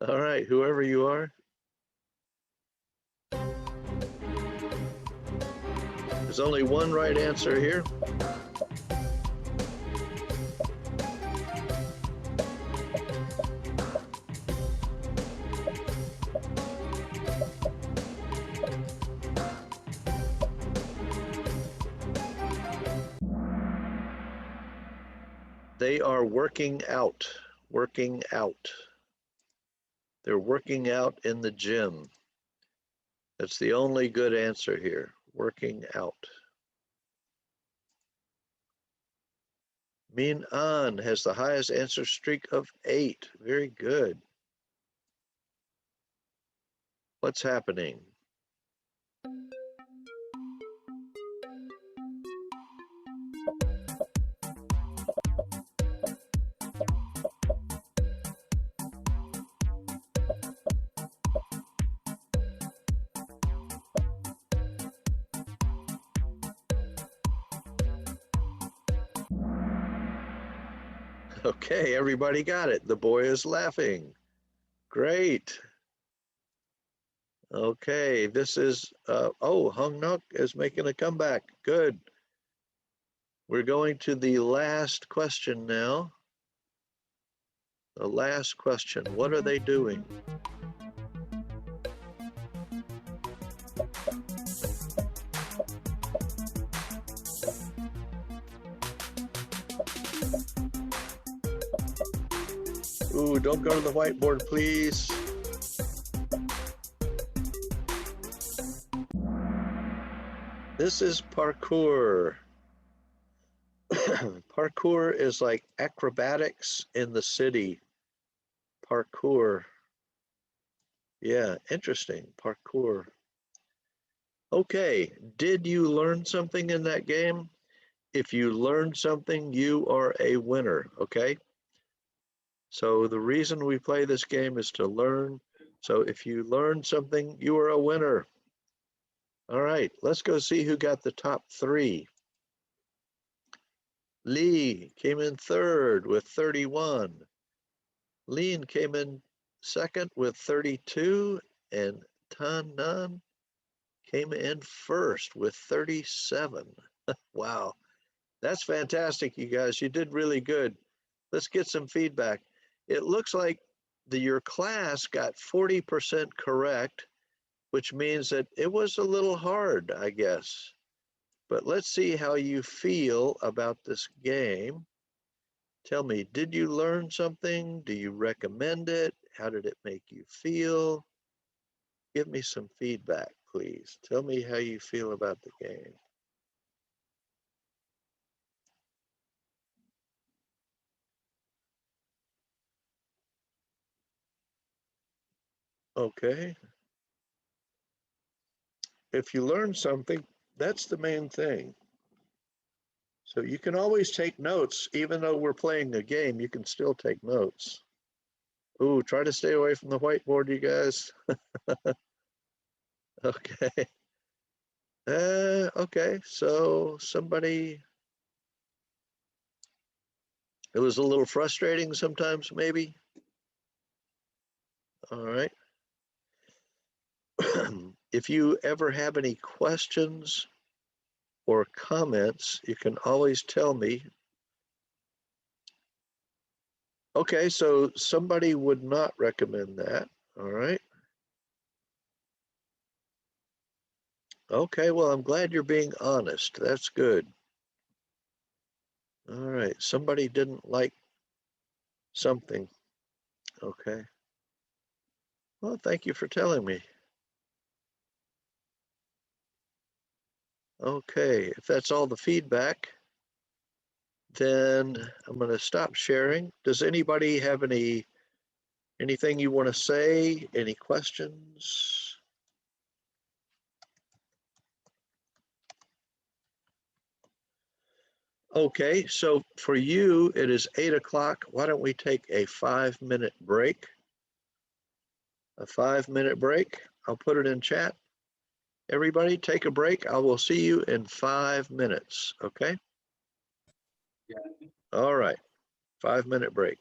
All right, whoever you are. There's only one right answer here. They are working out, working out. They're working out in the gym. That's the only good answer here, working out. Min An has the highest answer streak of 8. Very good. What's happening? Okay, everybody got it. The boy is laughing. Great. Okay, this is, oh, Hung Nuk is making a comeback. Good. We're going to the last question now. The last question. What are they doing? Ooh, don't go to the whiteboard, please. This is parkour. Parkour is like acrobatics in the city. Parkour. Yeah, interesting. Parkour. Okay, did you learn something in that game? If you learned something, you are a winner, okay? So the reason we play this game is to learn. So if you learned something, you are a winner. All right, let's go see who got the top 3. Lee came in 3rd with 31. Lean came in 2nd with 32, and Tan Nan came in 1st with 37. Wow, that's fantastic, you guys. You did really good. Let's get some feedback. It looks like your class got 40% correct, which means that it was a little hard, I guess. But let's see how you feel about this game. Tell me, did you learn something? Do you recommend it? How did it make you feel? Give me some feedback, please. Tell me how you feel about the game. Okay. If you learn something, that's the main thing. So you can always take notes, even though we're playing a game, you can still take notes. Ooh, try to stay away from the whiteboard, you guys. Okay. Okay, so somebody, it was a little frustrating sometimes, maybe. All right. If you ever have any questions or comments, you can always tell me. Okay, so somebody would not recommend that. All right. Okay, well, I'm glad you're being honest. That's good. All right, somebody didn't like something. Okay. Well, thank you for telling me. Okay, if that's all the feedback, then I'm going to stop sharing. Does anybody have anything you want to say? Any questions? Okay, so for you, it is 8 o'clock. Why don't we take a 5-minute break? A 5-minute break. I'll put it in chat. Everybody take a break. I will see you in 5 minutes, okay? Yeah. All right, 5-minute break.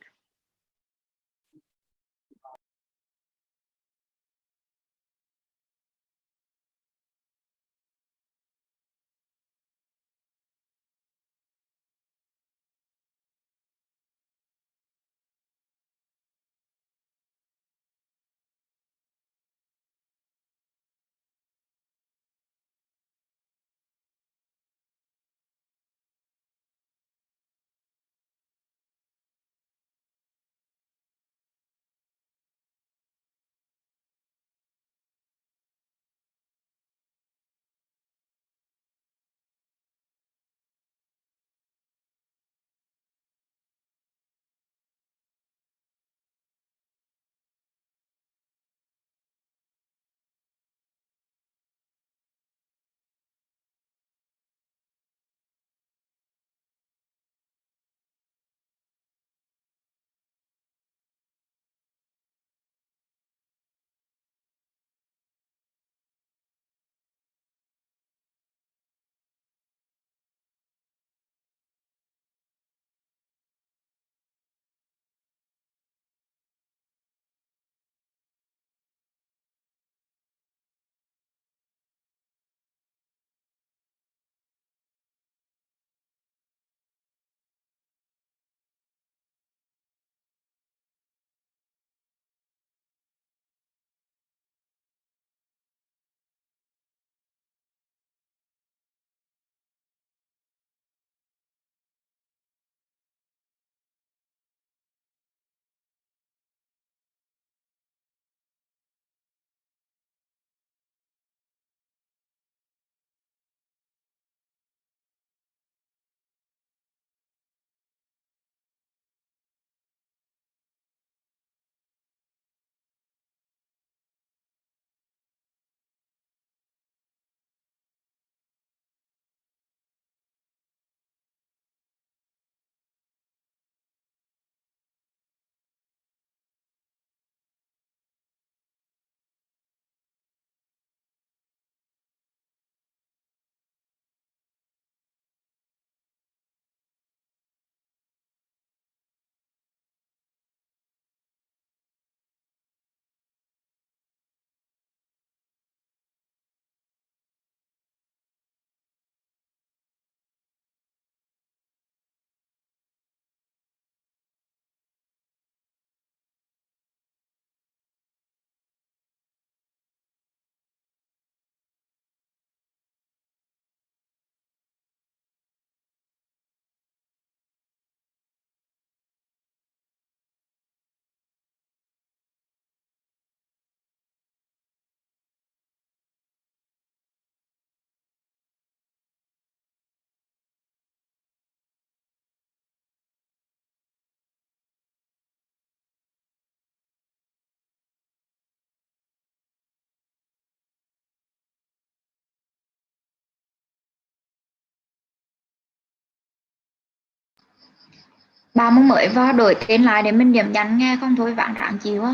Bà muốn mới vào đổi tên lại để mình điểm nhắn nghe, không thôi bạn ráng chịu á.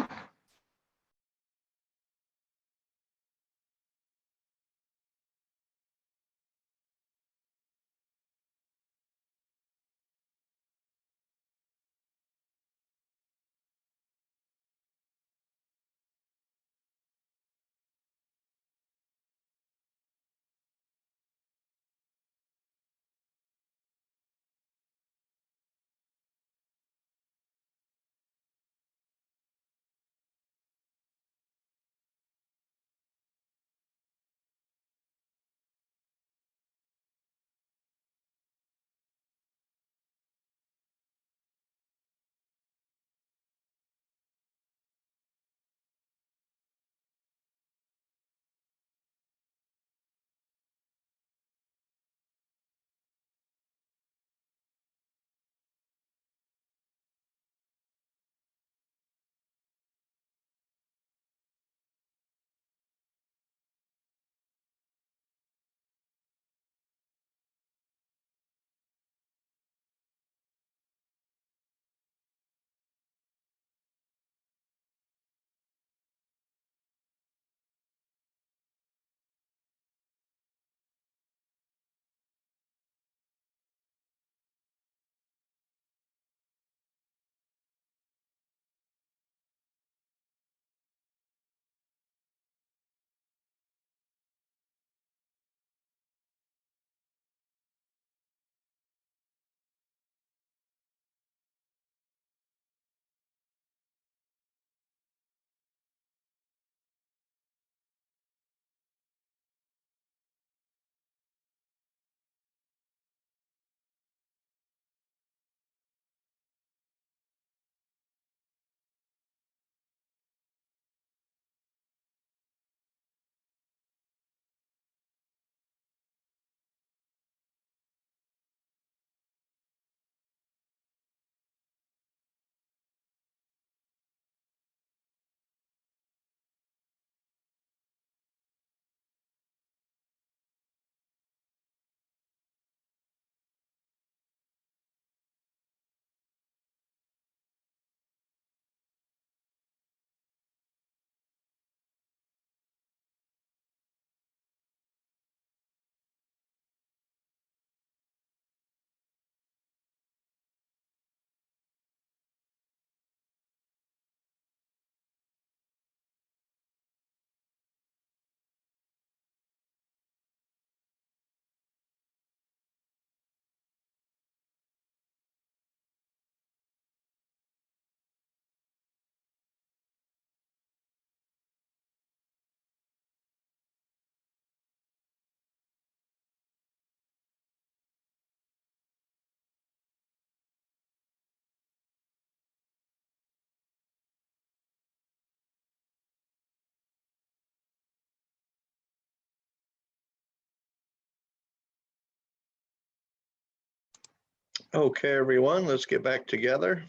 Okay, everyone, let's get back together.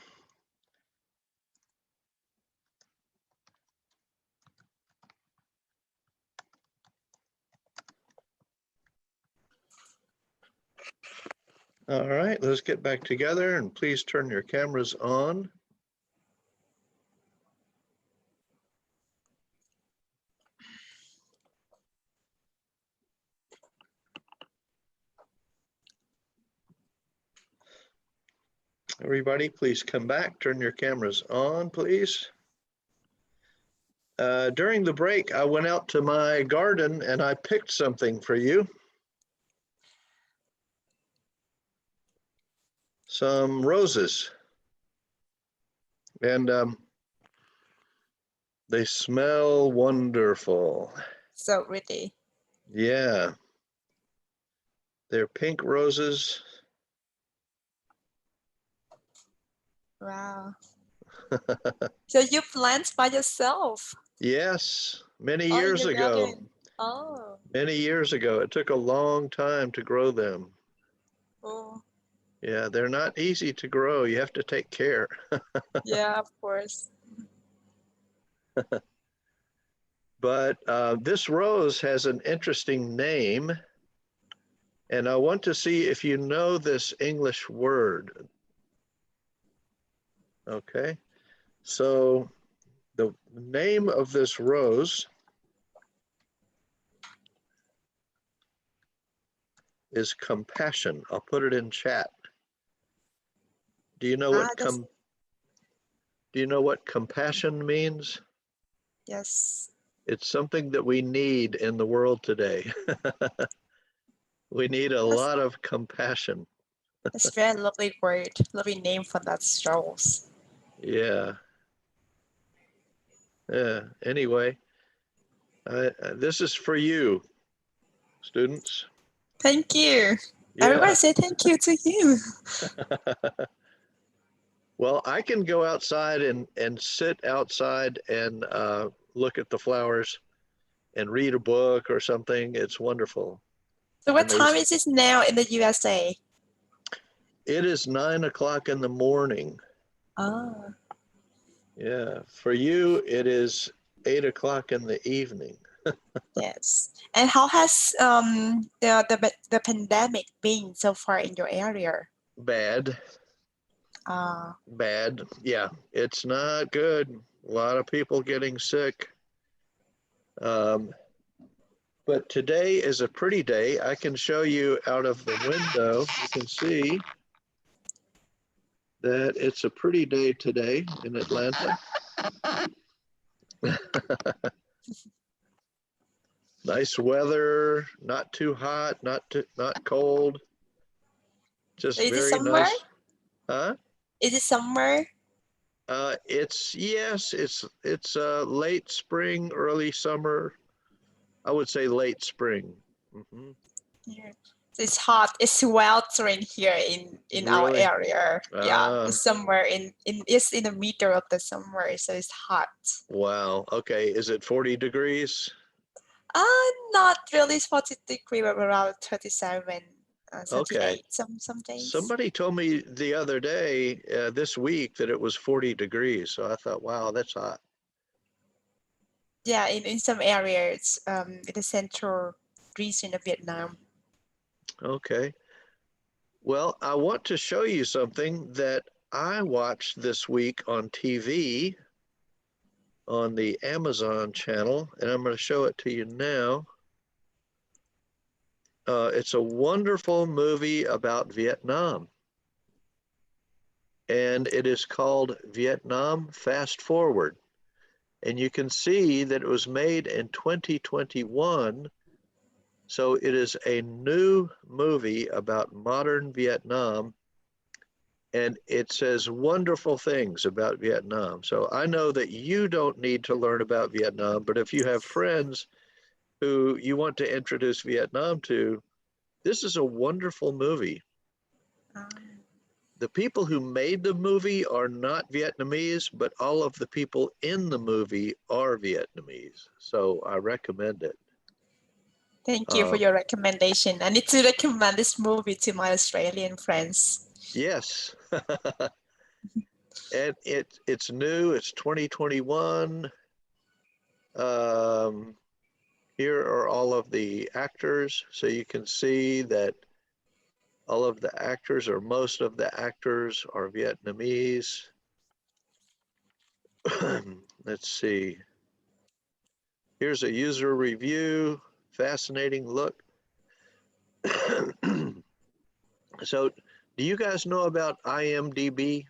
All right, let's get back together and please turn your cameras on. Everybody, please come back, turn your cameras on, please. During the break, I went out to my garden and I picked something for you. Some roses. And they smell wonderful. So pretty. Yeah. They're pink roses. Wow. So you plant by yourself? Yes, many Oh, in years your ago. garden. Oh, Many years ago. It took a long time to grow them. oh, Yeah, they're not easy to grow. You have to take care. yeah, of course. But this rose has an interesting name. And I want to see if you know this English word. Okay. So the name of this rose is compassion. I'll put it in chat. Do you know what that's, do you know what compassion means? yes. It's something that we need in the world today. We need a That's, lot of compassion. that's very lovely word, lovely name for that rose. Yeah. Yeah. Anyway, this is for you, students. Thank you. Yeah. Everyone say thank you to you. Well, I can go outside and sit outside and look at the flowers and read a book or something. It's wonderful. So what And there's, time is it now in the USA? it is 9 o'clock in the morning. Oh, Yeah. For you, it is 8 o'clock in the evening. yes. And how has the pandemic been so far in your area? Bad. Uh, Bad. Yeah. It's not good. A lot of people getting sick. But today is a pretty day. I can show you out of the window. You can see that it's a pretty day today in Atlanta. Nice weather, not too hot, not cold, just is it very summer? nice. Huh? Is it summer? It's late spring, early summer. I would say late spring. Mhm. Yeah. So it's hot. It's sweltering here in our Really? area. Yeah, Ah, the summer it's in the middle of the summer, so it's hot. wow. Okay. Is it 40 degrees? Not really 40 degrees, but around 37, Okay. 38 some days. Somebody told me the other day, this week, that it was 40 degrees. So I thought, wow, that's hot. Yeah, in some areas, in the central region of Vietnam. Okay. Well, I want to show you something that I watched this week on TV on the Amazon channel, and I'm going to show it to you now. It's a wonderful movie about Vietnam, and it is called Vietnam Fast Forward. And you can see that it was made in 2021. So it is a new movie about modern Vietnam, and it says wonderful things about Vietnam. So I know that you don't need to learn about Vietnam, but if you have friends who you want to introduce Vietnam to, this is a wonderful movie. The people who made the movie are not Vietnamese, but all of the people in the movie are Vietnamese. So I recommend it. Thank you for your recommendation. I need to recommend this movie to my Australian friends. Yes. And it's new, it's 2021. Here are all of the actors. So you can see that all of the actors, or most of the actors, are Vietnamese. Let's see. Here's a user review. Fascinating look. So do you guys know about IMDb?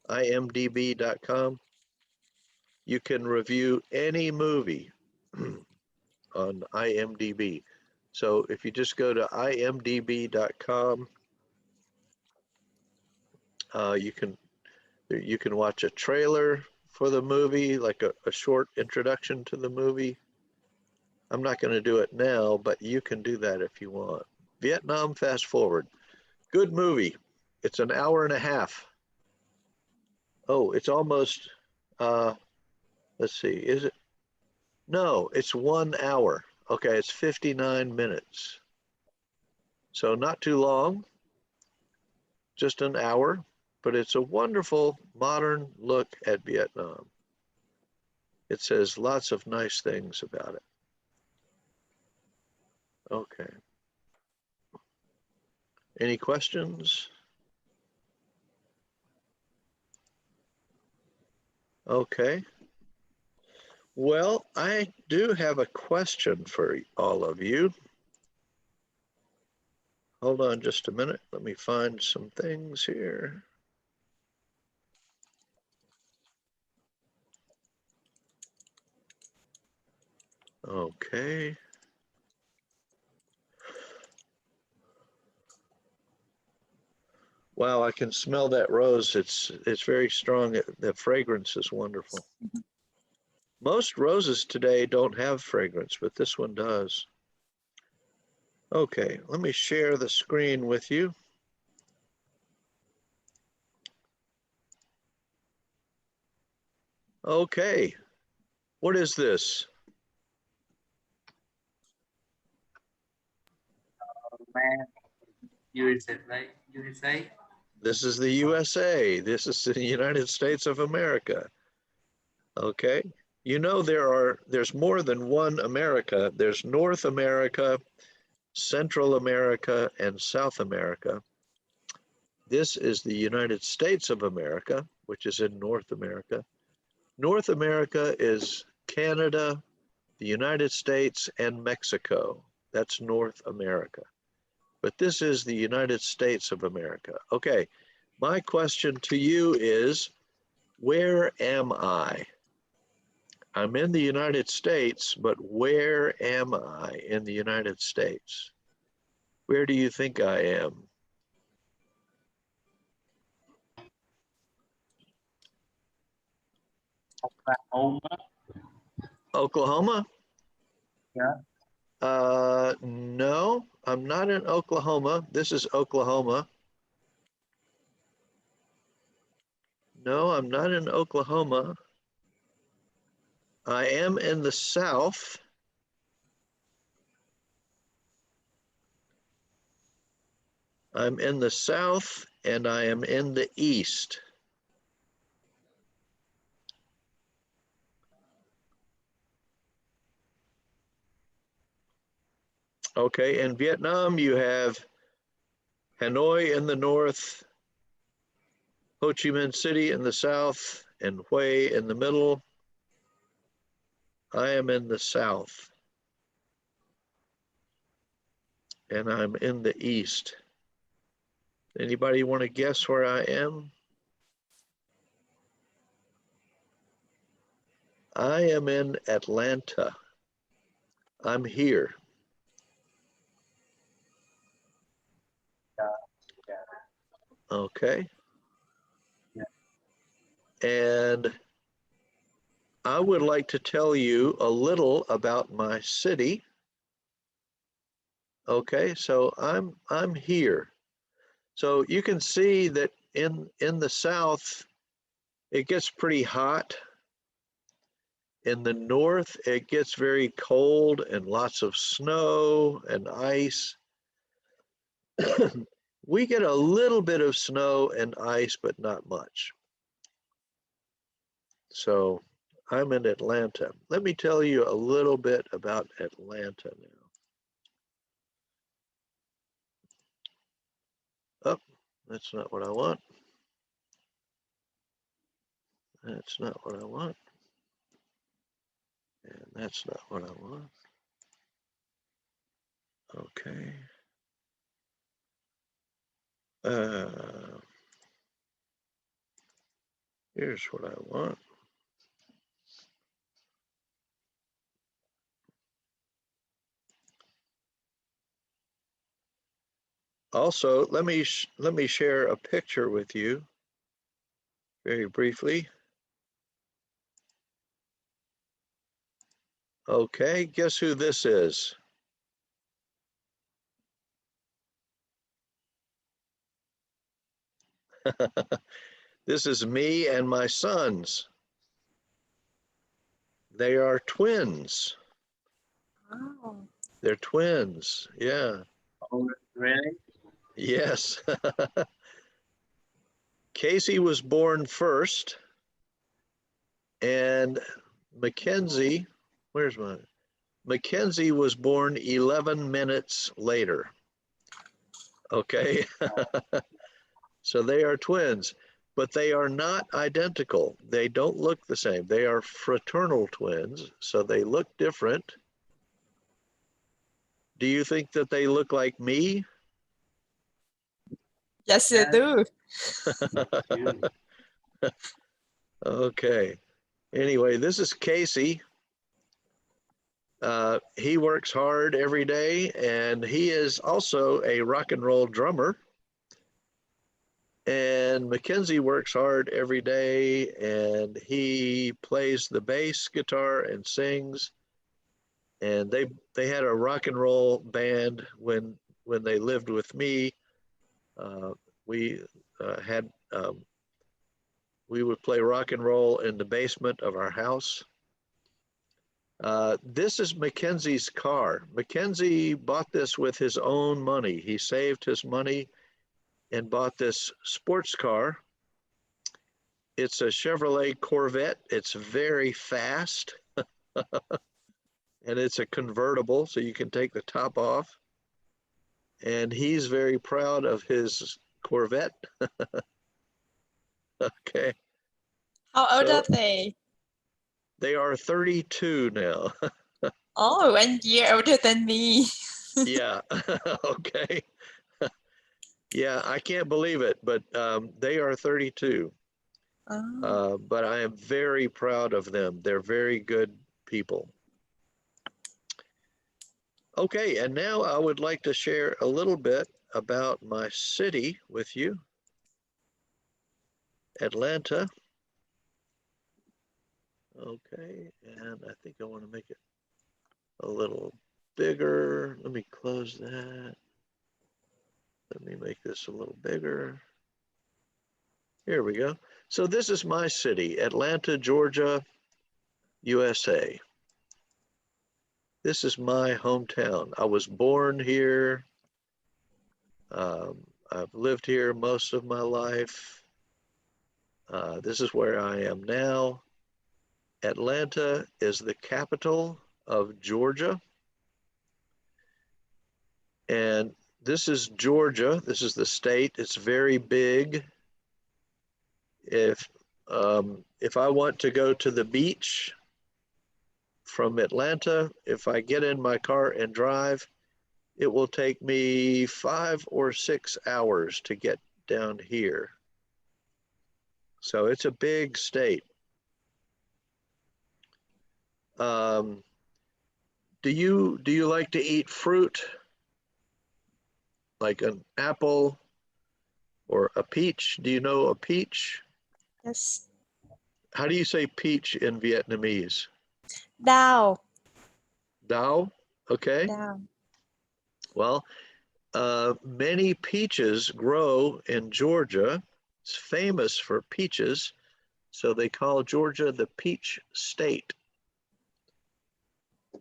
IMDb.com? You can review any movie on IMDb. So if you just go to imdb.com, you can watch a trailer for the movie, like a short introduction to the movie. I'm not going to do it now, but you can do that if you want. Vietnam Fast Forward. Good movie. It's an hour and a half. Oh, it's almost, let's see, is it? No, it's 1 hour. Okay, it's 59 minutes. So not too long, just an hour, but it's a wonderful modern look at Vietnam. It says lots of nice things about it. Okay. Any questions? Okay. Well, I do have a question for all of you. Hold on just a minute. Let me find some things here. Okay. Wow, I can smell that rose. It's very strong. The fragrance is wonderful. Most roses today don't have fragrance, but this one does. Okay, let me share the screen with you. Okay, what is this? Man, USA, right? USA. This is the USA. This is the United States of America. Okay, you know there's more than one America. There's North America, Central America, and South America. This is the United States of America, which is in North America. North America is Canada, the United States, and Mexico. That's North America. But this is the United States of America. Okay, my question to you is, where am I? I'm in the United States, but where am I in the United States? Where do you think I am? Oklahoma. Oklahoma? Yeah. No, I'm not in Oklahoma. This is Oklahoma. No, I'm not in Oklahoma. I am in the South. I'm in the South and I am in the East. Okay, in Vietnam, you have Hanoi in the north, Ho Chi Minh City in the south, and Hue in the middle. I am in the south, and I'm in the east. Anybody want to guess where I am? I am in Atlanta. I'm here. Okay. And I would like to tell you a little about my city. Okay, so I'm here. So you can see that in the south, it gets pretty hot. In the north, it gets very cold and lots of snow and ice. We get a little bit of snow and ice, but not much. So I'm in Atlanta. Let me tell you a little bit about Atlanta now. Oh, that's not what I want. That's not what I want. And that's not what I want. Okay. Here's what I want. Also, let me share a picture with you very briefly. Okay, guess who this is? This is me and my sons. They are twins. Wow. They're twins. Yeah. Oh, really? Yes. Casey was born first, and Mackenzie, where's mine? Mackenzie was born 11 minutes later. Okay. So they are twins. but they are not identical. They don't look the same. They are fraternal twins, so they look different. Do you think that they look like me? Yes, you do. Okay. Anyway, this is Casey. He works hard every day, and he is also a rock and roll drummer. And Mackenzie works hard every day, and he plays the bass guitar and sings. And they had a rock and roll band when they lived with me. We had we would play rock and roll in the basement of our house. This is Mackenzie's car. Mackenzie bought this with his own money. He saved his money and bought this sports car. It's a Chevrolet Corvette. It's very fast. And it's a convertible, so you can take the top off. And he's very proud of his Corvette. Okay. How old So are they? they are 32 now. Oh, 1 year older than me. Yeah. Okay. Yeah, I can't believe it, but they are 32. Oh. But I am very proud of them. They're very good people. Okay, and now I would like to share a little bit about my city with you, Atlanta. Okay, and I think I want to make it a little bigger. Let me close that. Let me make this a little bigger. Here we go. So this is my city, Atlanta, Georgia, USA. This is my hometown. I was born here. I've lived here most of my life. This is where I am now. Atlanta is the capital of Georgia. And this is Georgia. This is the state. It's very big. If I want to go to the beach from Atlanta, if I get in my car and drive, it will take me 5 or 6 hours to get down here. So it's a big state. Do you like to eat fruit? Like an apple or a peach? Do you know a peach? Yes. How do you say peach in Vietnamese? Đào. Dao? Okay. Đào. Well, many peaches grow in Georgia. It's famous for peaches, so they call Georgia the peach state.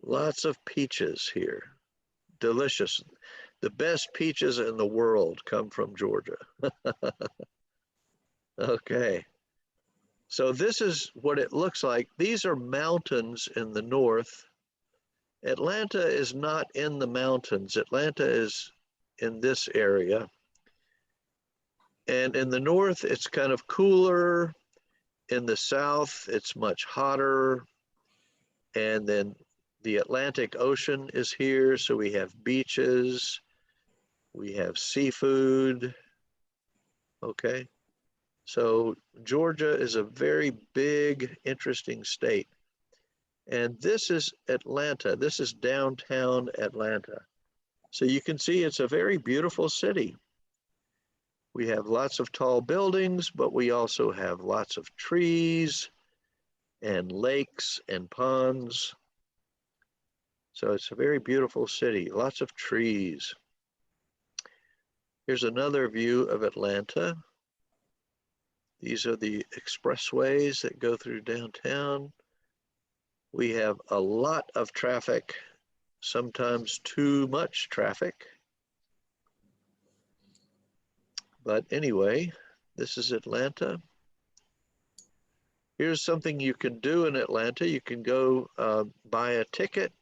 Lots of peaches here. Delicious. The best peaches in the world come from Georgia. Okay. So this is what it looks like. These are mountains in the north. Atlanta is not in the mountains. Atlanta is in this area. And in the north, it's kind of cooler. In the south, it's much hotter. And then the Atlantic Ocean is here, so we have beaches, we have seafood. Okay. So Georgia is a very big, interesting state. And this is Atlanta. This is downtown Atlanta. So you can see it's a very beautiful city. We have lots of tall buildings, but we also have lots of trees and lakes and ponds. So it's a very beautiful city, lots of trees. Here's another view of Atlanta. These are the expressways that go through downtown. We have a lot of traffic, sometimes too much traffic. But anyway, this is Atlanta. Here's something you can do in Atlanta. You can go buy a ticket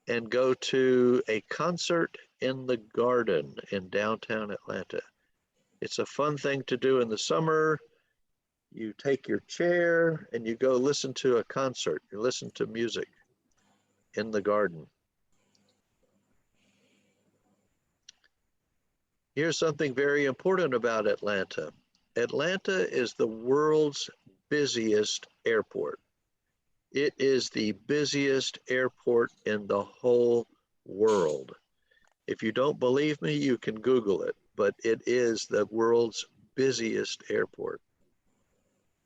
and go to a concert in the garden in downtown Atlanta. It's a fun thing to do in the summer. you take your chair and you go listen to a concert. You listen to music in the garden. Here's something very important about Atlanta. Atlanta is the world's busiest airport. It is the busiest airport in the whole world. If you don't believe me, you can Google it, but it is the world's busiest airport.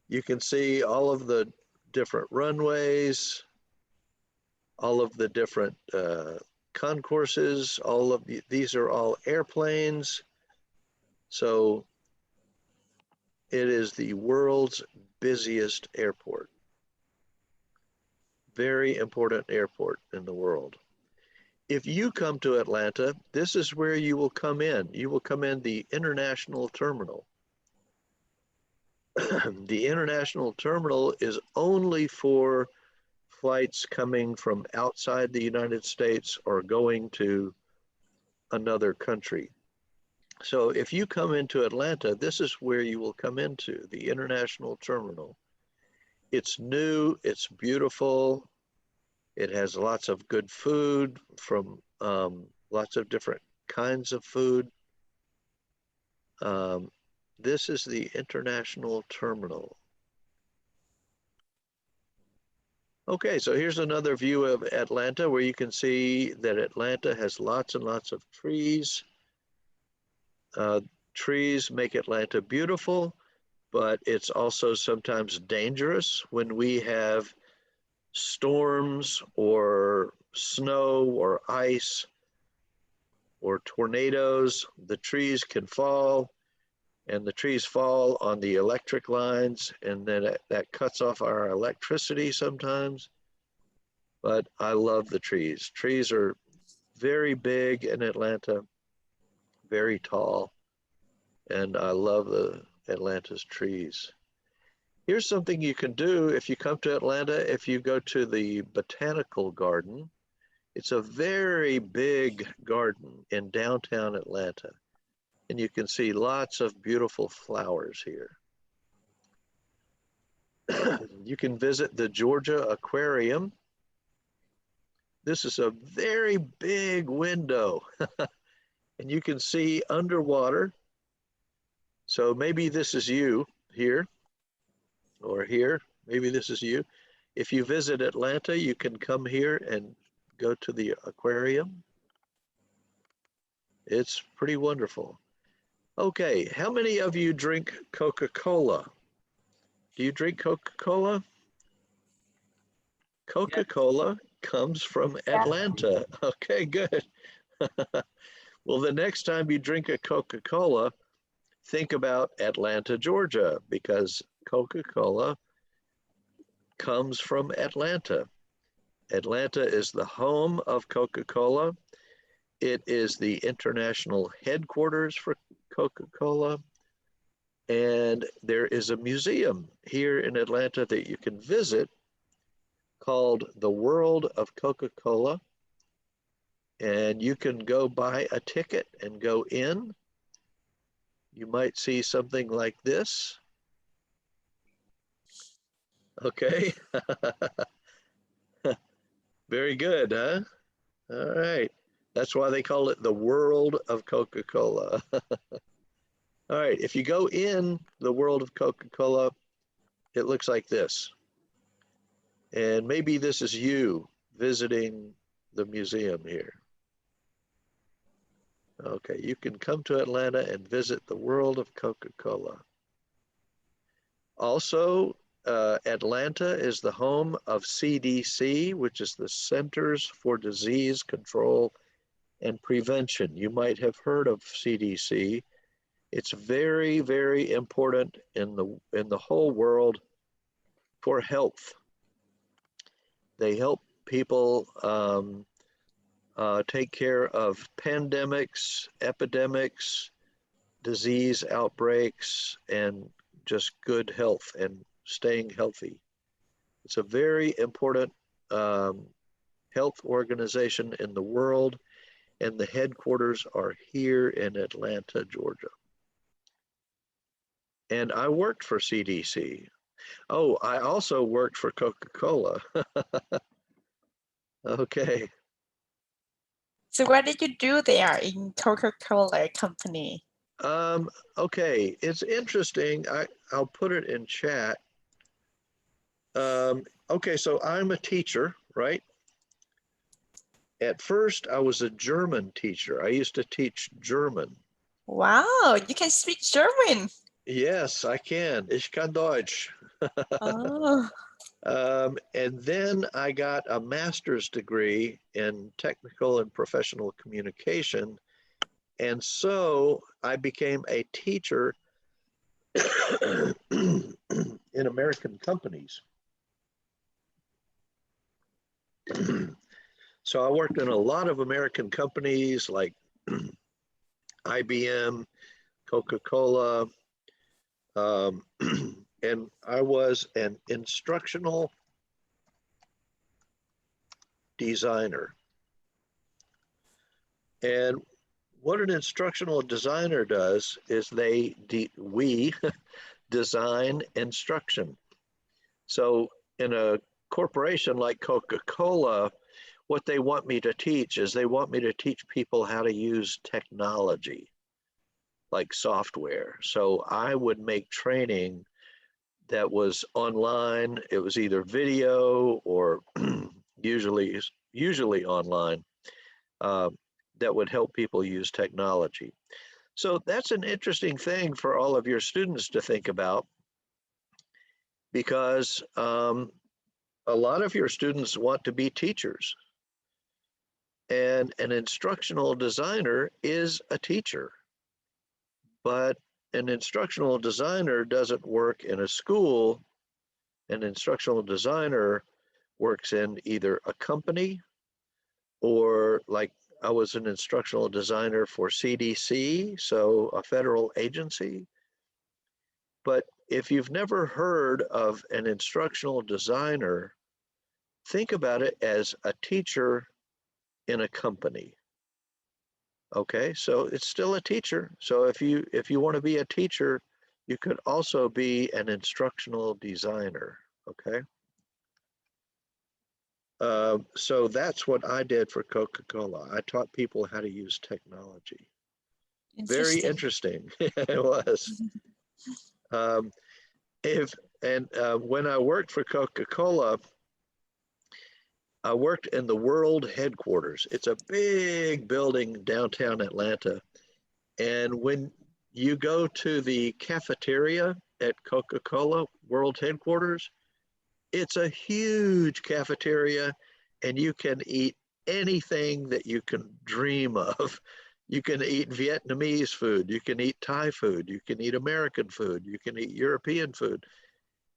You can see all of the different runways, all of the different concourses, all of these are all airplanes. So it is the world's busiest airport. Very important airport in the world. If you come to Atlanta, this is where you will come in. You will come in the international terminal. The international terminal is only for flights coming from outside the United States or going to another country. So if you come into Atlanta, this is where you will come into, the international terminal. It's new, it's beautiful, it has lots of good food from lots of different kinds of food. This is the international terminal. Okay, so here's another view of Atlanta where you can see that Atlanta has lots and lots of trees. Trees make Atlanta beautiful, but it's also sometimes dangerous when we have storms or snow or ice or tornadoes. The trees can fall, and the trees fall on the electric lines, and then that cuts off our electricity sometimes. But I love the trees. Trees are very big in Atlanta, very tall, and I love the Atlanta's trees. Here's something you can do if you come to Atlanta. If you go to the Botanical Garden, it's a very big garden in downtown Atlanta, and you can see lots of beautiful flowers here. You can visit the Georgia Aquarium. This is a very big window, and you can see underwater. So maybe this is you here, or here, maybe this is you. If you visit Atlanta, you can come here and go to the aquarium. It's pretty wonderful. Okay, how many of you drink Coca-Cola? Do you drink Coca-Cola? Coca-Cola comes from Atlanta. Okay, good. Well, the next time you drink a Coca-Cola, think about Atlanta, Georgia, because Coca-Cola comes from Atlanta. Atlanta is the home of Coca-Cola. It is the international headquarters for Coca-Cola. And there is a museum here in Atlanta that you can visit called The World of Coca-Cola. And you can go buy a ticket and go in. You might see something like this. Okay. Very good, huh? All right. That's why they call it the world of Coca-Cola. All right. If you go in the world of Coca-Cola, it looks like this. And maybe this is you visiting the museum here. Okay. You can come to Atlanta and visit the world of Coca-Cola. Also, Atlanta is the home of CDC, which is the Centers for Disease Control and Prevention. You might have heard of CDC. It's very, very important in the whole world for health. They help people take care of pandemics, epidemics, disease outbreaks, and just good health and staying healthy. It's a very important health organization in the world, and the headquarters are here in Atlanta, Georgia. and I worked for CDC. Oh, I also worked for Coca-Cola. Okay. So what did you do there in Coca-Cola company? Okay, it's interesting. I'll put it in chat. Okay, so I'm a teacher, right? At first, I was a German teacher. I used to teach German. Wow, you can speak German. Yes, I can. Ich kann Deutsch. Oh, And then I got a master's degree in technical and professional communication. And so I became a teacher in American companies. So I worked in a lot of American companies like IBM, Coca-Cola, and I was an instructional designer. And what an instructional designer does is we design instruction. So in a corporation like Coca-Cola, what they want me to teach is they want me to teach people how to use technology, like software. So I would make training that was online. It was either video or usually online, that would help people use technology. So that's an interesting thing for all of your students to think about, because a lot of your students want to be teachers. And an instructional designer is a teacher, but an instructional designer doesn't work in a school. An instructional designer works in either a company, or like I was an instructional designer for CDC, so a federal agency. But if you've never heard of an instructional designer, think about it as a teacher in a company. Okay, so it's still a teacher. So if you want to be a teacher, you could also be an instructional designer. Okay. So that's what I did for Coca-Cola. I taught people how to use technology. Very interesting. It was. Um, when I worked for Coca-Cola, I worked in the world headquarters. It's a big building downtown Atlanta. And when you go to the cafeteria at Coca-Cola world headquarters, it's a huge cafeteria, and you can eat anything that you can dream of. You can eat Vietnamese food, you can eat Thai food, you can eat American food, you can eat European food,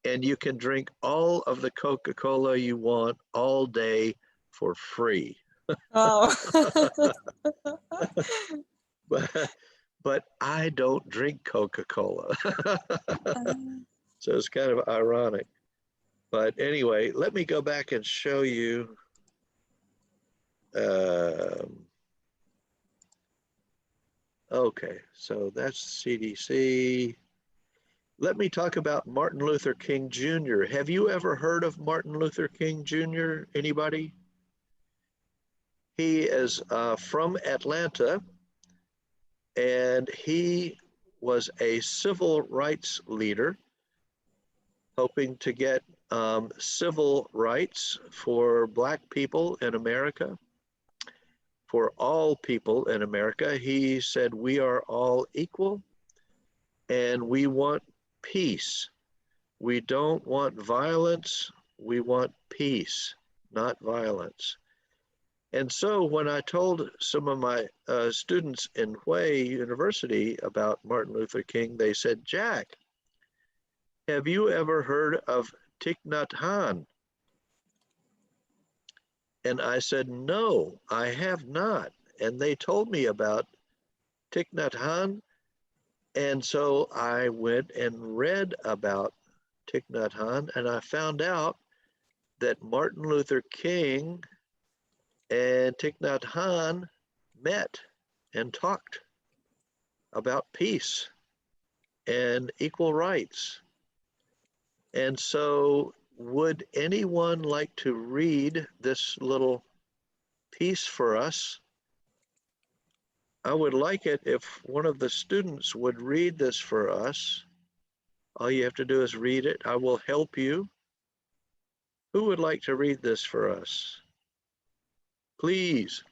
and you can drink all of the Coca-Cola you want all day for free. Oh. But I don't drink Coca-Cola. So it's kind of ironic. But anyway, let me go back and show you. Okay, so that's CDC. Let me talk about Martin Luther King Jr. Have you ever heard of Martin Luther King Jr.? Anybody? He is from Atlanta, and he was a civil rights leader, hoping to get civil rights for Black people in America, for all people in America. He said, we are all equal and we want peace. We don't want violence, we want peace, not violence. And so when I told some of my students in Hue University about Martin Luther King, they said, Jack, have you ever heard of Thich Nhat Hanh? And I said, no, I have not. And they told me about Thich Nhat Hanh. And so I went and read about Thich Nhat Hanh, and I found out that Martin Luther King and Thich Nhat Hanh met and talked about peace. and equal rights. And so would anyone like to read this little piece for us? I would like it if one of the students would read this for us. All you have to do is read it. I will help you. Who would like to read this for us? Please.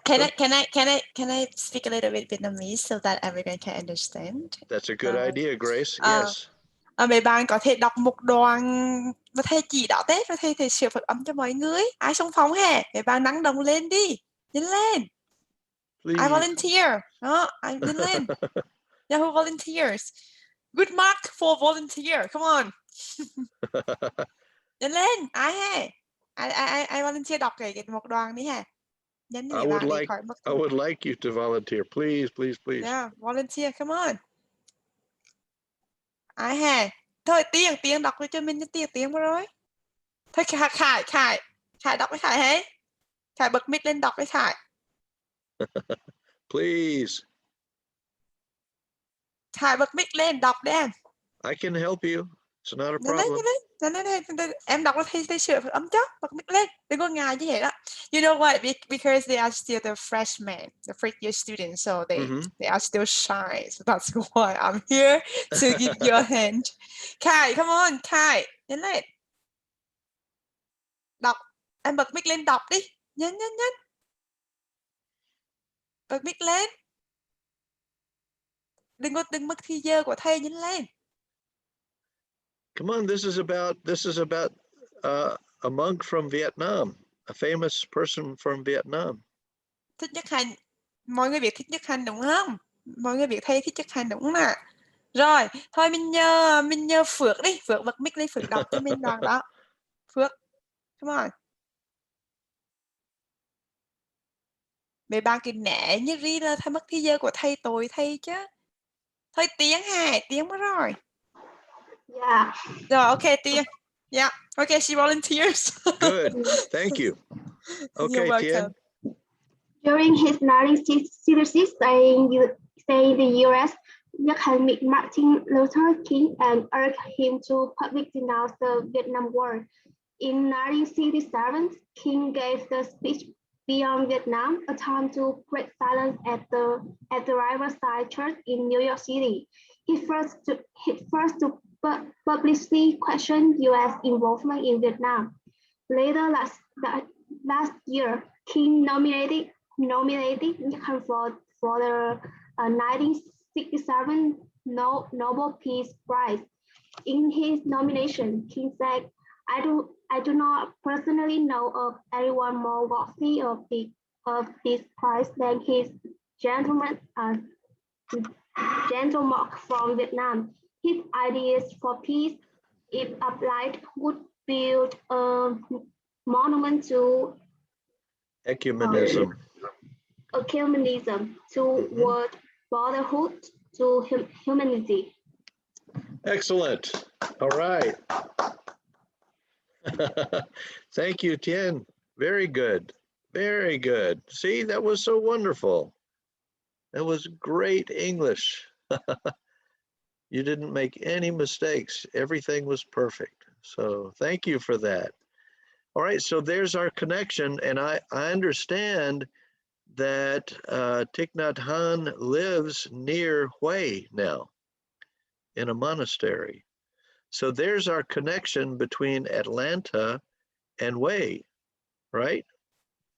Can I speak a little bit Vietnamese so that everyone can understand? That's a good idea, Grace. Uh, Yes. Mấy bạn có thể đọc một đoạn và thầy chỉ đạo Tết và thầy sửa Phật âm cho mọi người. Ai xung phong hè? Mấy bạn năng động lên đi. Nhanh lên. Please. I volunteer. Đó, nhanh lên. Yeah, who volunteers? Good mark for volunteer. Come on. Nhanh lên. Ai hè? I volunteer đọc cái một đoạn đi hè. Nhanh đi bạn đi khỏi mất. I would like you to volunteer. Please, please, please. Yeah, volunteer. Come on. Ai hè? Thôi Tiên đọc cho mình Tiên vào rồi. Thôi Khải đọc với Khải hết. Khải bật mic lên đọc với Khải. Please. Khải bật mic lên đọc đi em. I can help you. It's not a problem. Lên. Em đọc là thầy sửa âm chắc. Bật mic lên. Đừng có ngại như thế đó. You know what? Because they are still the freshmen, the first year students, so they are still shy. So that's why I'm here to give you a hand. Khải, come on, Khải. Nhanh lên. Đọc. Em bật mic lên đọc đi. Nhanh. Bật mic lên. Đừng mất thời giờ của thầy, nhanh lên. Come on, this is about a monk from Vietnam, a famous person from Vietnam. Thích Nhất Hạnh. Mọi người biết Thích Nhất Hạnh đúng không? Mọi người biết thầy Thích Nhất Hạnh đúng không ạ? Rồi, thôi mình nhờ Phước đi. Phước bật mic lên, Phước đọc cho mình đoạn đó. Phước, come on. Mấy bạn cứ nẻ như ri là thay mất thời giờ của thầy tội thầy chứ. Thôi Tiếng mất rồi. Yeah. Rồi, ok Tiên. Yeah, okay, she volunteers. Good, thank you. Okay, You're welcome. Tien. During his 1966 stay in the U.S., Nhất Hạnh met Martin Luther King and urged him to publicly denounce the Vietnam War. In 1967, King gave the speech Beyond Vietnam, a time to break silence at the Riverside Church in New York City. He first to publicly questioned U.S. involvement in Vietnam. Later last year, King nominated Nhất Hạnh for the 1967 Nobel Peace Prize. In his nomination, King said, I do not personally know of anyone more worthy of this prize than his gentleman from Vietnam. His ideas for peace, if applied, would build a monument to Ecumenism. to world brotherhood, to humanity. Excellent. All right. Thank you, Tien. Very good. Very good. See, that was so wonderful. That was great English. You didn't make any mistakes. Everything was perfect. So thank you for that. All right, so there's our connection. And I understand that Thich Nhat Hanh lives near Hue now in a monastery. So there's our connection between Atlanta and Hue, right?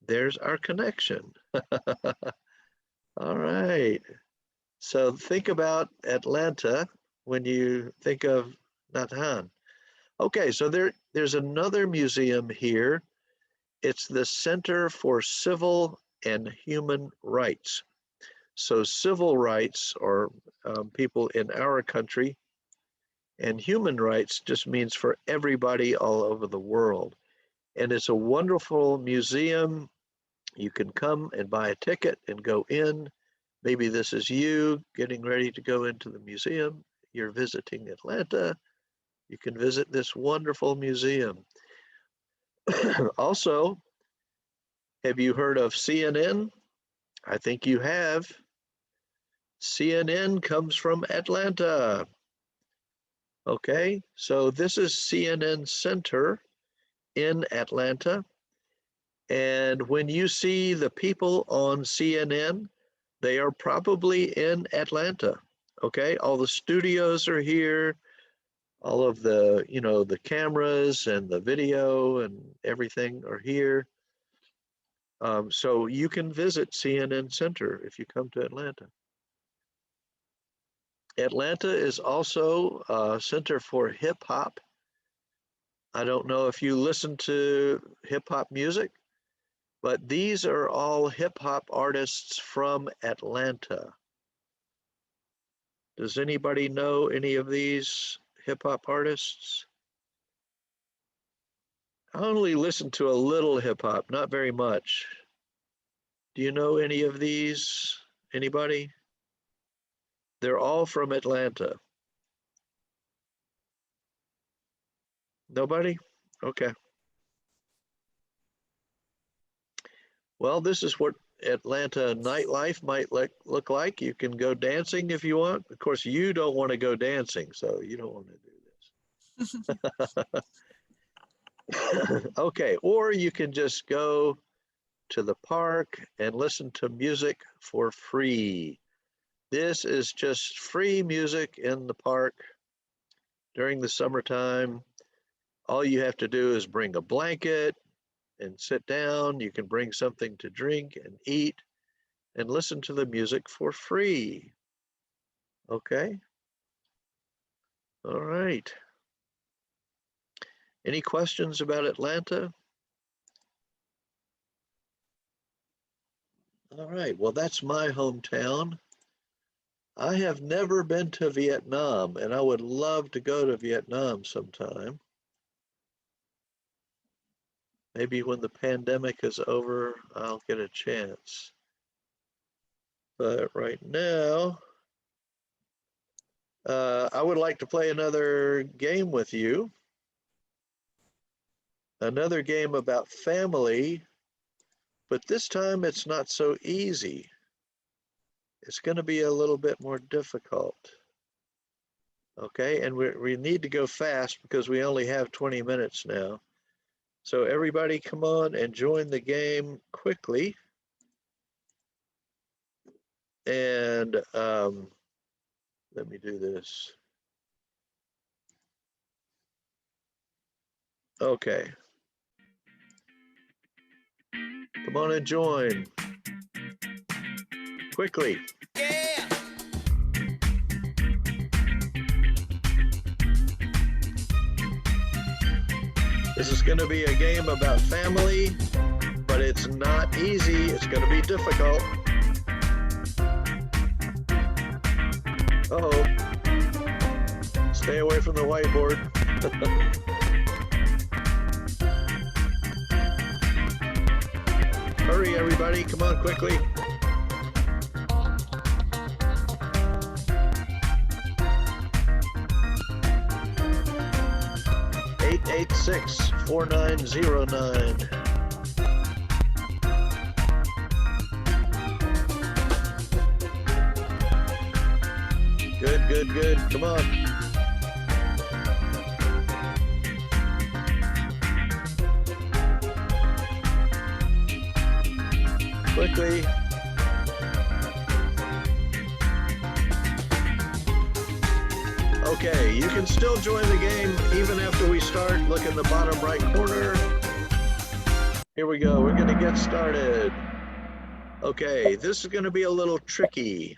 There's our connection. All right. So think about Atlanta when you think of Nhat Hanh. Okay, so there's another museum here. It's the Center for Civil and Human Rights. So civil rights are people in our country, and human rights just means for everybody all over the world. And it's a wonderful museum. You can come and buy a ticket and go in. Maybe this is you getting ready to go into the museum. You're visiting Atlanta. You can visit this wonderful museum. Also, have you heard of CNN? I think you have. CNN comes from Atlanta. Okay, so this is CNN Center in Atlanta. And when you see the people on CNN, they are probably in Atlanta. Okay, all the studios are here, all of the, you know, the cameras and the video and everything are here. So you can visit CNN Center if you come to Atlanta. Atlanta is also a center for hip hop. I don't know if you listen to hip hop music, but these are all hip hop artists from Atlanta. Does anybody know any of these hip hop artists? I only listen to a little hip hop, not very much. Do you know any of these? Anybody? They're all from Atlanta. Nobody? Okay. Well, this is what Atlanta nightlife might look like. You can go dancing if you want. Of course, you don't want to go dancing, so you don't want to do this. Okay, or you can just go to the park and listen to music for free. This is just free music in the park during the summertime. All you have to do is bring a blanket and sit down. You can bring something to drink and eat and listen to the music for free. Okay? All right. Any questions about Atlanta? All right, well, that's my hometown. I have never been to Vietnam, and I would love to go to Vietnam sometime. Maybe when the pandemic is over, I'll get a chance. But right now, I would like to play another game with you. Another game about family, but this time it's not so easy. It's going to be a little bit more difficult. Okay, and we need to go fast because we only have 20 minutes now. So everybody come on and join the game quickly. And let me do this. Okay. Come on and join. Quickly. Yeah. This is going to be a game about family, but it's not easy. It's going to be difficult. Uh-oh. Stay away from the whiteboard. Hurry, everybody. Come on, quickly. (886-4909). Good, good, good. Come on. Quickly. Okay, you can still join the game even after we start. Look in the bottom right corner. Here we go. We're going to get started. Okay, this is going to be a little tricky.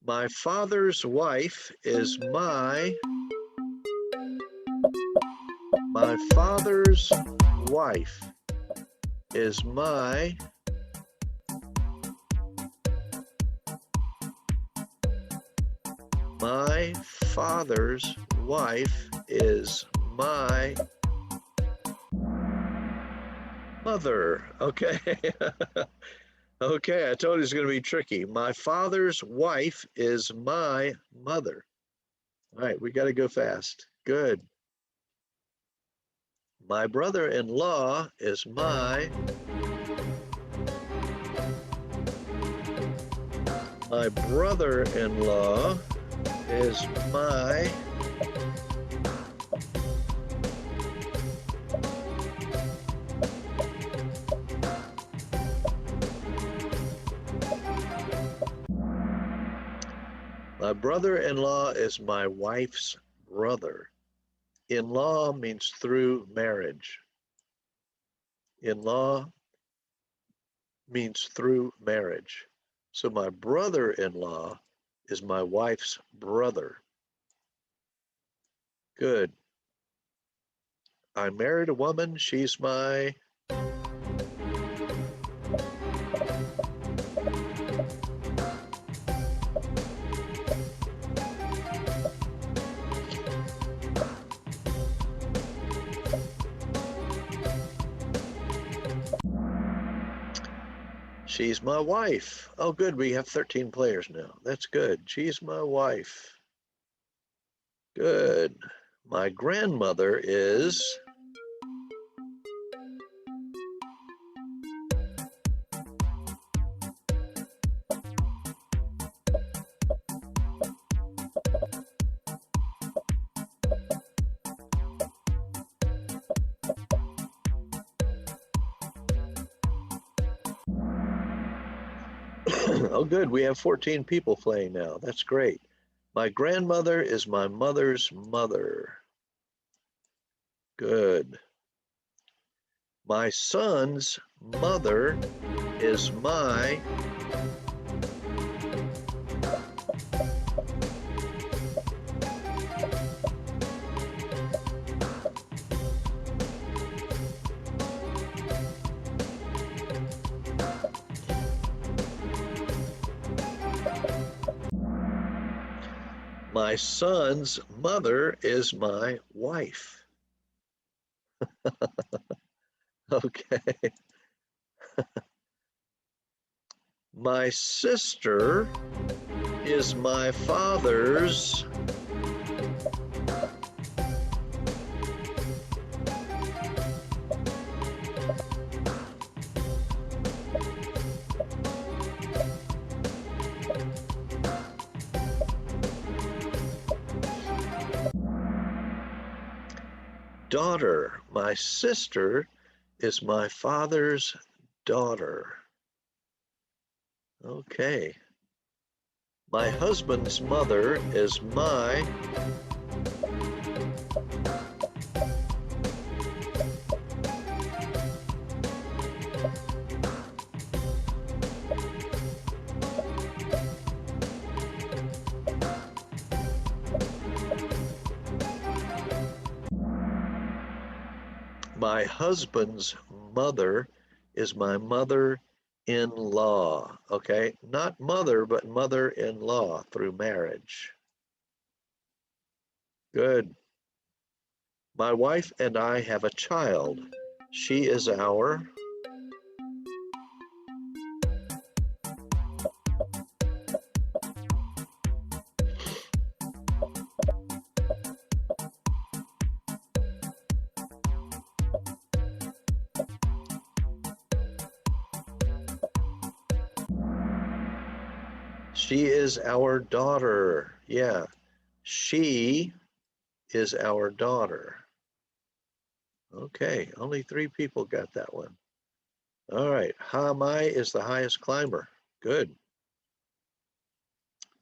My father's wife is my father's wife is my father's wife is my mother. Okay. Okay, I told you it's going to be tricky. My father's wife is my mother. All right, we got to go fast. Good. My brother-in-law is my My brother-in-law is my brother-in-law is my wife's brother. In-law means through marriage. In-law means through marriage. So my brother-in-law is my wife's brother. Good. I married a woman. She's my She's my wife. Oh, good. We have 13 players now. That's good. She's my wife. Good. My grandmother is oh, good. We have 14 people playing now. That's great. My grandmother is my mother's mother. Good. My son's mother is my son's mother is my wife. Okay. My sister is my father's daughter. My sister is my father's daughter. Okay. My husband's mother is my husband's mother is my mother-in-law. Okay, not mother, but mother-in-law through marriage. Good. My wife and I have a child. She is our She is our daughter. Yeah, she is our daughter. Okay, only 3 people got that one. All right, Hamai is the highest climber. Good.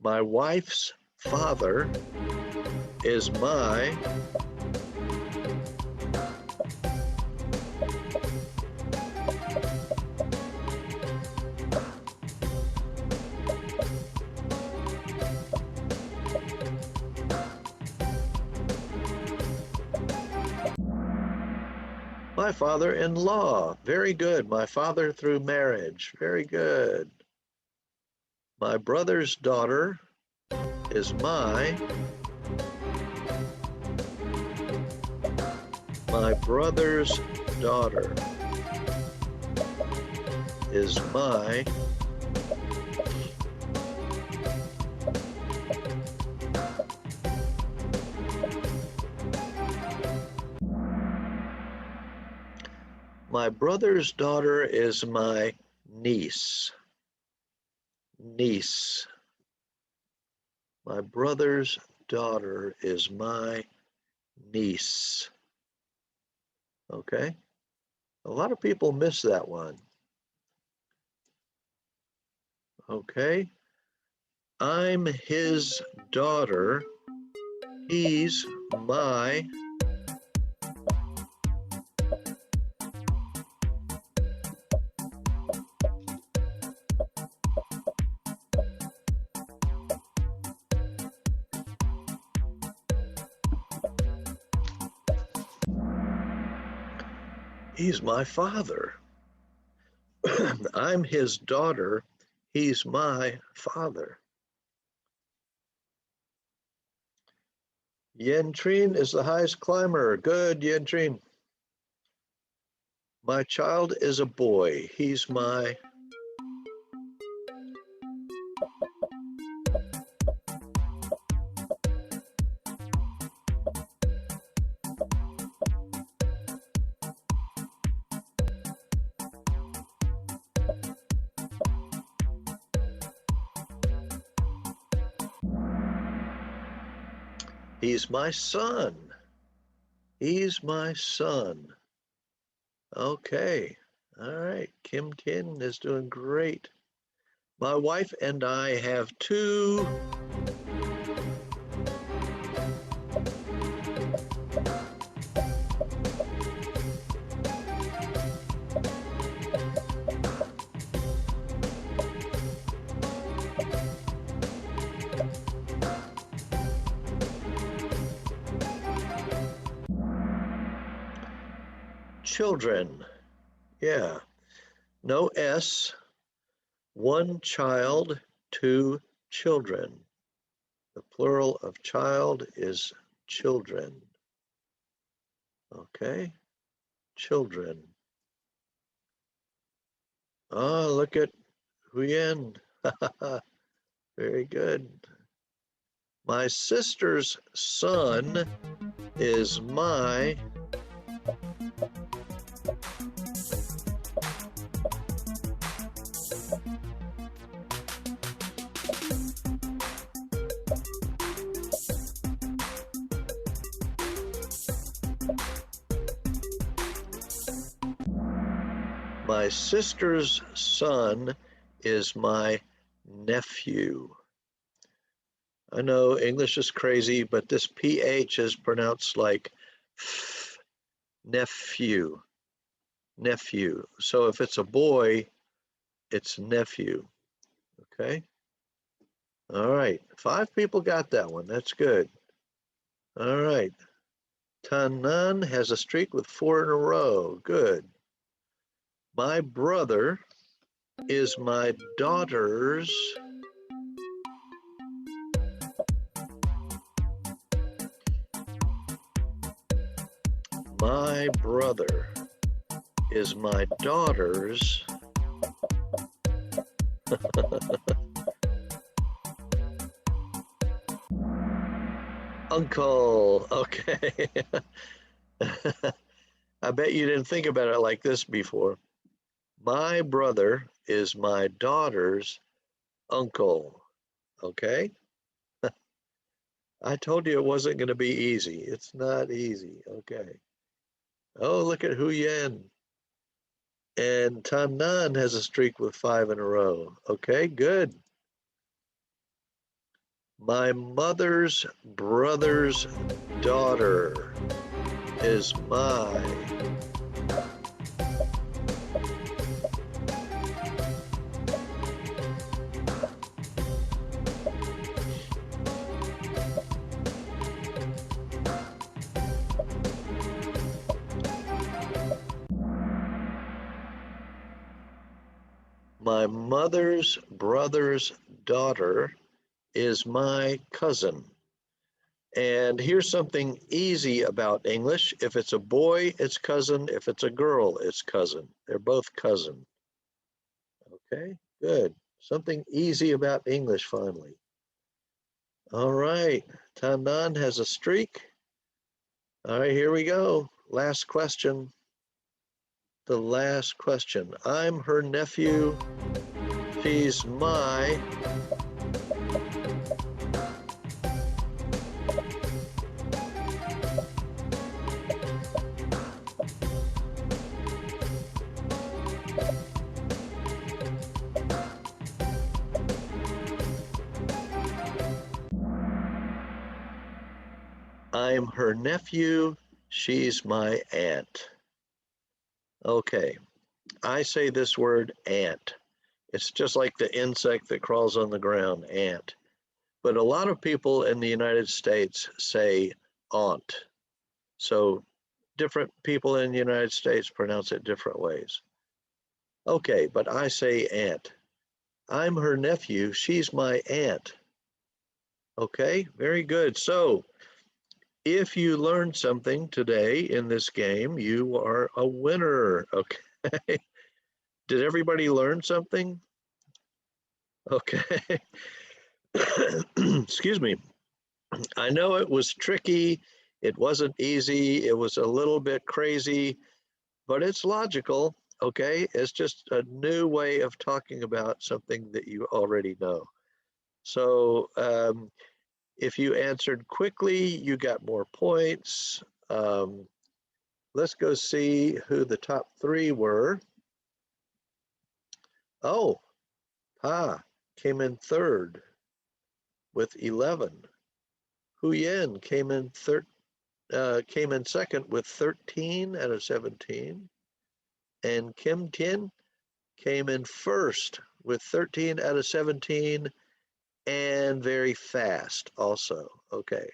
My wife's father is my father-in-law. Very good. My father through marriage. Very good. My brother's daughter is my brother's daughter is my brother's daughter is my niece. Niece. My brother's daughter is my niece. Okay. A lot of people miss that one. Okay. I'm his daughter. He's my He's my father. I'm his daughter. He's my father. Yen Trin is the highest climber. Good, Yen Trin. My child is a boy. He's my He's my son. He's my son. Okay. All right. Kim Kin is doing great. My wife and I have two children. Yeah. No S. One child, two children. The plural of child is children. Okay. Children. Oh, look at Huyen. Very good. My sister's son is my sister's son is my nephew. I know English is crazy, but this PH is pronounced like f, nephew, nephew. So if it's a boy, it's nephew, okay? All right, 5 people got that one, that's good. All right, Tanan has a streak with 4 in a row, good. My brother is my daughter's My brother is my daughter's uncle. Okay. I bet you didn't think about it like this before. My brother is my daughter's uncle. Okay? I told you it wasn't going to be easy. It's not easy. Okay. Oh, look at Huyen. And Tanan has a streak with 5 in a row. Okay, good. My mother's brother's daughter is my mother's brother's daughter is my cousin. And here's something easy about English. If it's a boy, it's cousin. If it's a girl, it's cousin. They're both cousin. Okay, good. Something easy about English finally. All right, Tanan has a streak. All right, here we go. Last question. The last question. I'm her nephew. She's my I'm her nephew. She's my aunt. Okay, I say this word ant. It's just like the insect that crawls on the ground, ant. But a lot of people in the United States say aunt. So different people in the United States pronounce it different ways. Okay, but I say aunt. I'm her nephew. She's my aunt. Okay, very good. So if you learned something today in this game, you are a winner. Okay. Did everybody learn something? Okay. Excuse me. I know it was tricky. It wasn't easy. It was a little bit crazy, but it's logical. Okay. It's just a new way of talking about something that you already know. So if you answered quickly, you got more points. Let's go see who the top three were. Oh, Pa came in third with 11. Huyen came in second with 13 out of 17. And Kim Tien came in first with 13 out of 17 and very fast also. Okay.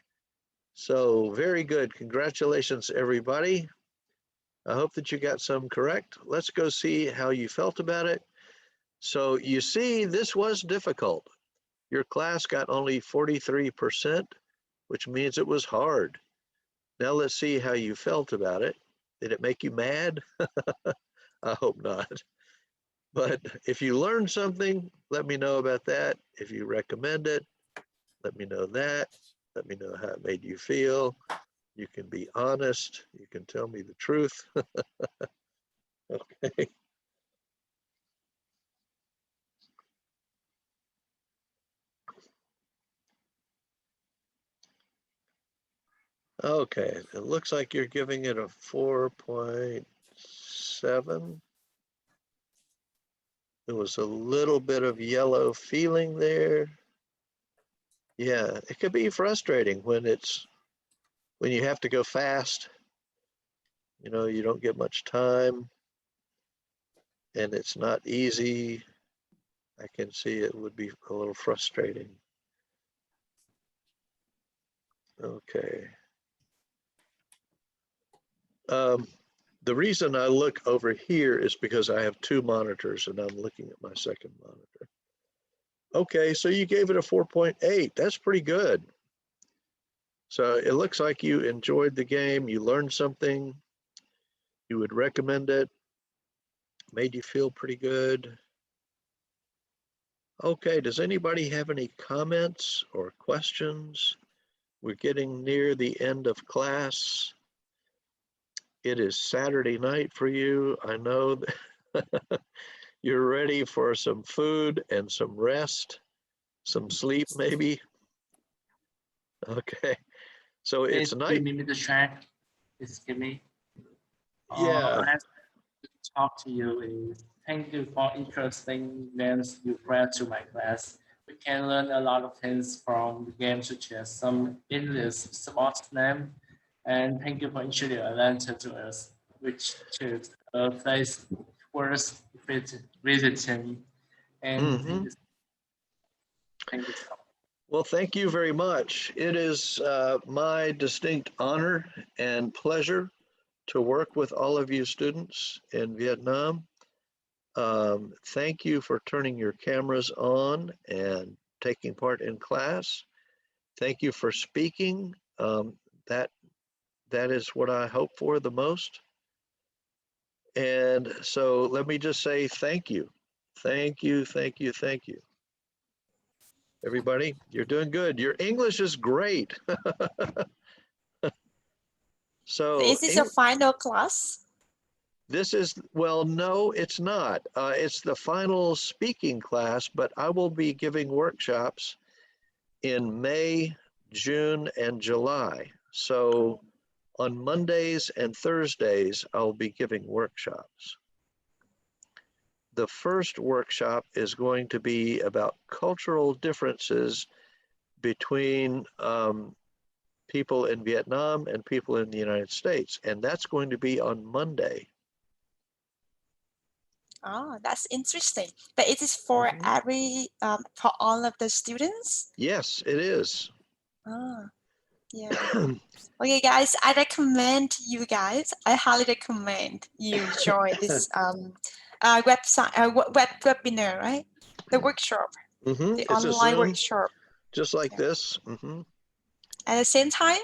So very good. Congratulations, everybody. I hope that you got some correct. Let's go see how you felt about it. So you see, this was difficult. Your class got only 43%, which means it was hard. Now let's see how you felt about it. Did it make you mad? I hope not. But if you learned something, let me know about that. If you recommend it, let me know that. Let me know how it made you feel. You can be honest. You can tell me the truth. Okay. Okay, it looks like you're giving it a 4.7. There was a little bit of yellow feeling there. Yeah, it could be frustrating when you have to go fast. You know, you don't get much time and it's not easy. I can see it would be a little frustrating. Okay. The reason I look over here is because I have two monitors and I'm looking at my second monitor. Okay, so you gave it a 4.8. That's pretty good. So it looks like you enjoyed the game. You learned something. You would recommend it. Made you feel pretty good. Okay, does anybody have any comments or questions? We're getting near the end of class. It is Saturday night for you. I know that you're ready for some food and some rest, some sleep maybe. Okay, so it's night. Give me the chat. Please give me. Yeah. I have to talk to you. Thank you for interesting games you brought to my class. We can learn a lot of things from the games, such as some English sports name. And thank you for introducing Atlanta to us, which is a place worth visiting. And thank you so much. Well, thank you very much. It is my distinct honor and pleasure to work with all of you students in Vietnam. Thank you for turning your cameras on and taking part in class. Thank you for speaking. That is what I hope for the most. And so let me just say thank you. Thank you, thank you, thank you. Everybody, you're doing good. Your English is great. So is this your final class? this is, well, no, it's not. It's the final speaking class, but I will be giving workshops in May, June, and July. So on Mondays and Thursdays, I'll be giving workshops. The first workshop is going to be about cultural differences between people in Vietnam and people in the United States, and that's going to be on Monday. Oh, that's interesting. But it is for every for all of the students? Yes, it is. Oh, yeah. Okay, guys, I recommend you guys. I highly recommend you join this website webinar, right? The workshop, the It's a online Zoom, workshop. just like Yeah. this. At the same time?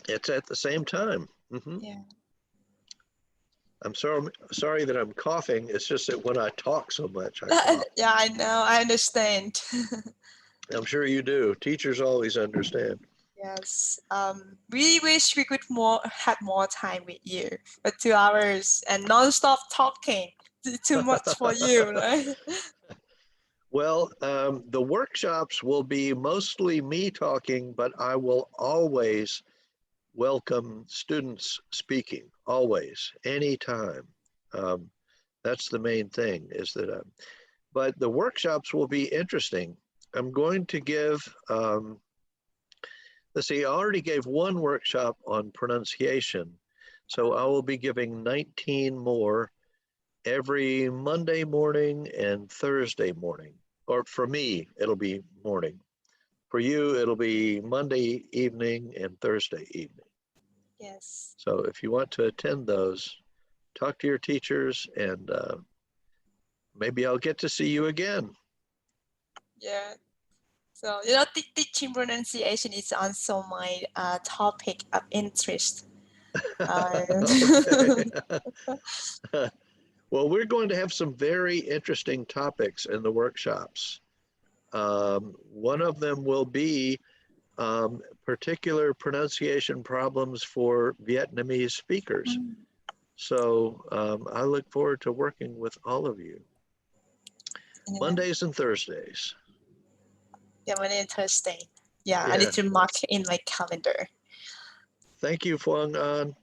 It's at the same time. Yeah. I'm sorry that I'm coughing. It's just that when I talk so much, I cough. Yeah, I know. I understand. I'm sure you do. Teachers always understand. Yes. We wish we could had more time with you, but 2 hours and non-stop talking, too much for you, right? Well, the workshops will be mostly me talking, but I will always welcome students speaking, always, anytime. That's the main thing, is that, but the workshops will be interesting. I'm going to give, let's see, I already gave one workshop on pronunciation, so I will be giving 19 more every Monday morning and Thursday morning. Or for me, it'll be morning. For you, it'll be Monday evening and Thursday evening. Yes. So if you want to attend those, talk to your teachers, and maybe I'll get to see you again. Yeah. So, teaching pronunciation is also my topic of interest. Well, we're going to have some very interesting topics in the workshops. One of them will be particular pronunciation problems for Vietnamese speakers. So I look forward to working with all of you. Yeah. Mondays and Thursdays. Yeah, Monday and Thursday. Yeah, I need to mark in my calendar. Thank you, Phuong An.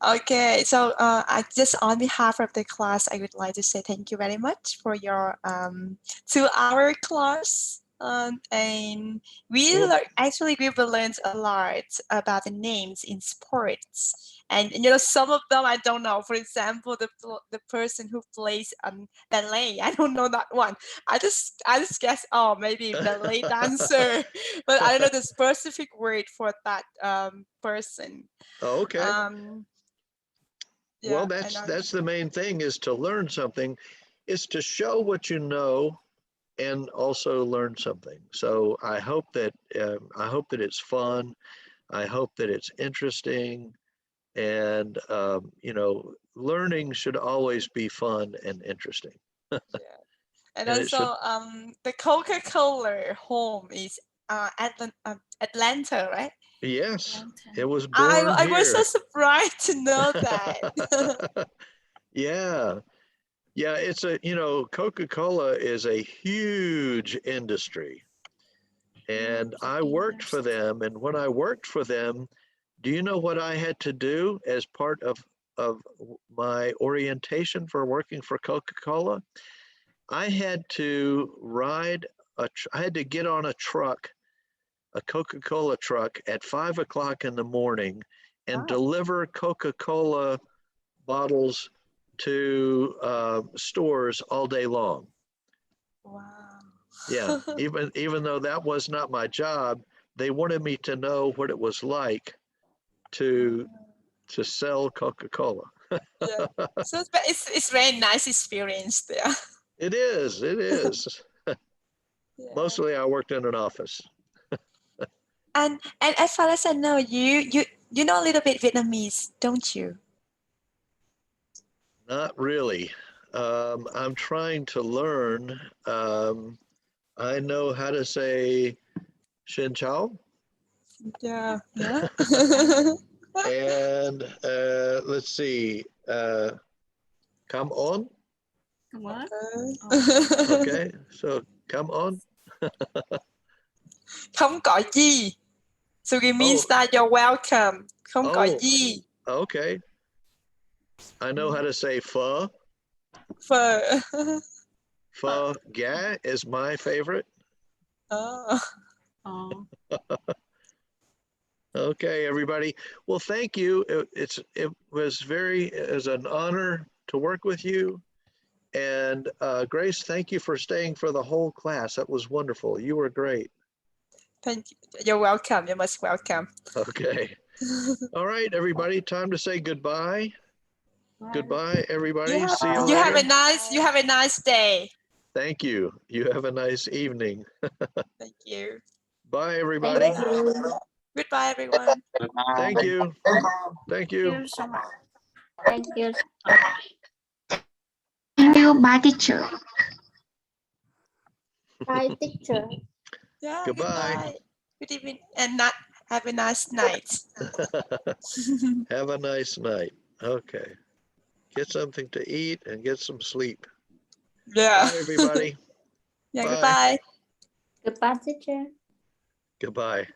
Okay, so I just on behalf of the class, I would like to say thank you very much for your 2-hour class. And actually we've learned a lot about the names in sports. And some of them I don't know. For example, the person who plays ballet, I don't know that one. I just guess, oh, maybe ballet dancer, but I don't know the specific word for that person. Oh, okay. Yeah, well, that's the main thing, is to learn something, is to show what you know and also learn something. So I hope that it's fun. I hope that it's interesting, and learning should always be fun and interesting. Yeah. And also, the Coca-Cola home is Atlanta, right? Yes, Atlanta. it was born I was so here. surprised to know that. Yeah. It's Coca-Cola is a huge industry. And I worked for them. And when I worked for them, do you know what I had to do as part of my orientation for working for Coca-Cola? I had to I had to get on a truck, a Coca-Cola truck, at 5 o'clock in the morning and deliver Coca-Cola bottles to stores all day long. Wow. Yeah, even though that was not my job, they wanted me to know what it was like to sell Coca-Cola. Yeah. So it's very nice experience there. It is. Yeah. Mostly I worked in an office. And as far as I know, you know a little bit Vietnamese, don't you? Not really. I'm trying to learn. I know how to say Xin Chao. Yeah. And let's see. Come on. What? Okay, so come on. Không có gì. So it means that you're welcome. Không có gì. Okay. I know how to say pho. Phở. Pho ga is my favorite. Oh. Oh. Okay, everybody. Well, thank you. It was an honor to work with you. And Grace, thank you for staying for the whole class. That was wonderful. You were great. Thank you. You're welcome. You're most welcome. Okay. All right, everybody. Time to say goodbye. Goodbye, everybody. See you You have later. a nice day. Thank you. You have a nice evening. Thank you. Bye, everybody. Goodbye, everyone. Goodbye. Thank you. Thank you. Thank you so much. Thank you. Thank you. Bye, teacher. Bye, teacher. Yeah, Goodbye. goodbye. Good evening and not have a nice night. Have a nice night. Okay. Get something to eat and get some sleep. Yeah. Bye, everybody. Yeah, Bye. goodbye. Goodbye, teacher. Goodbye.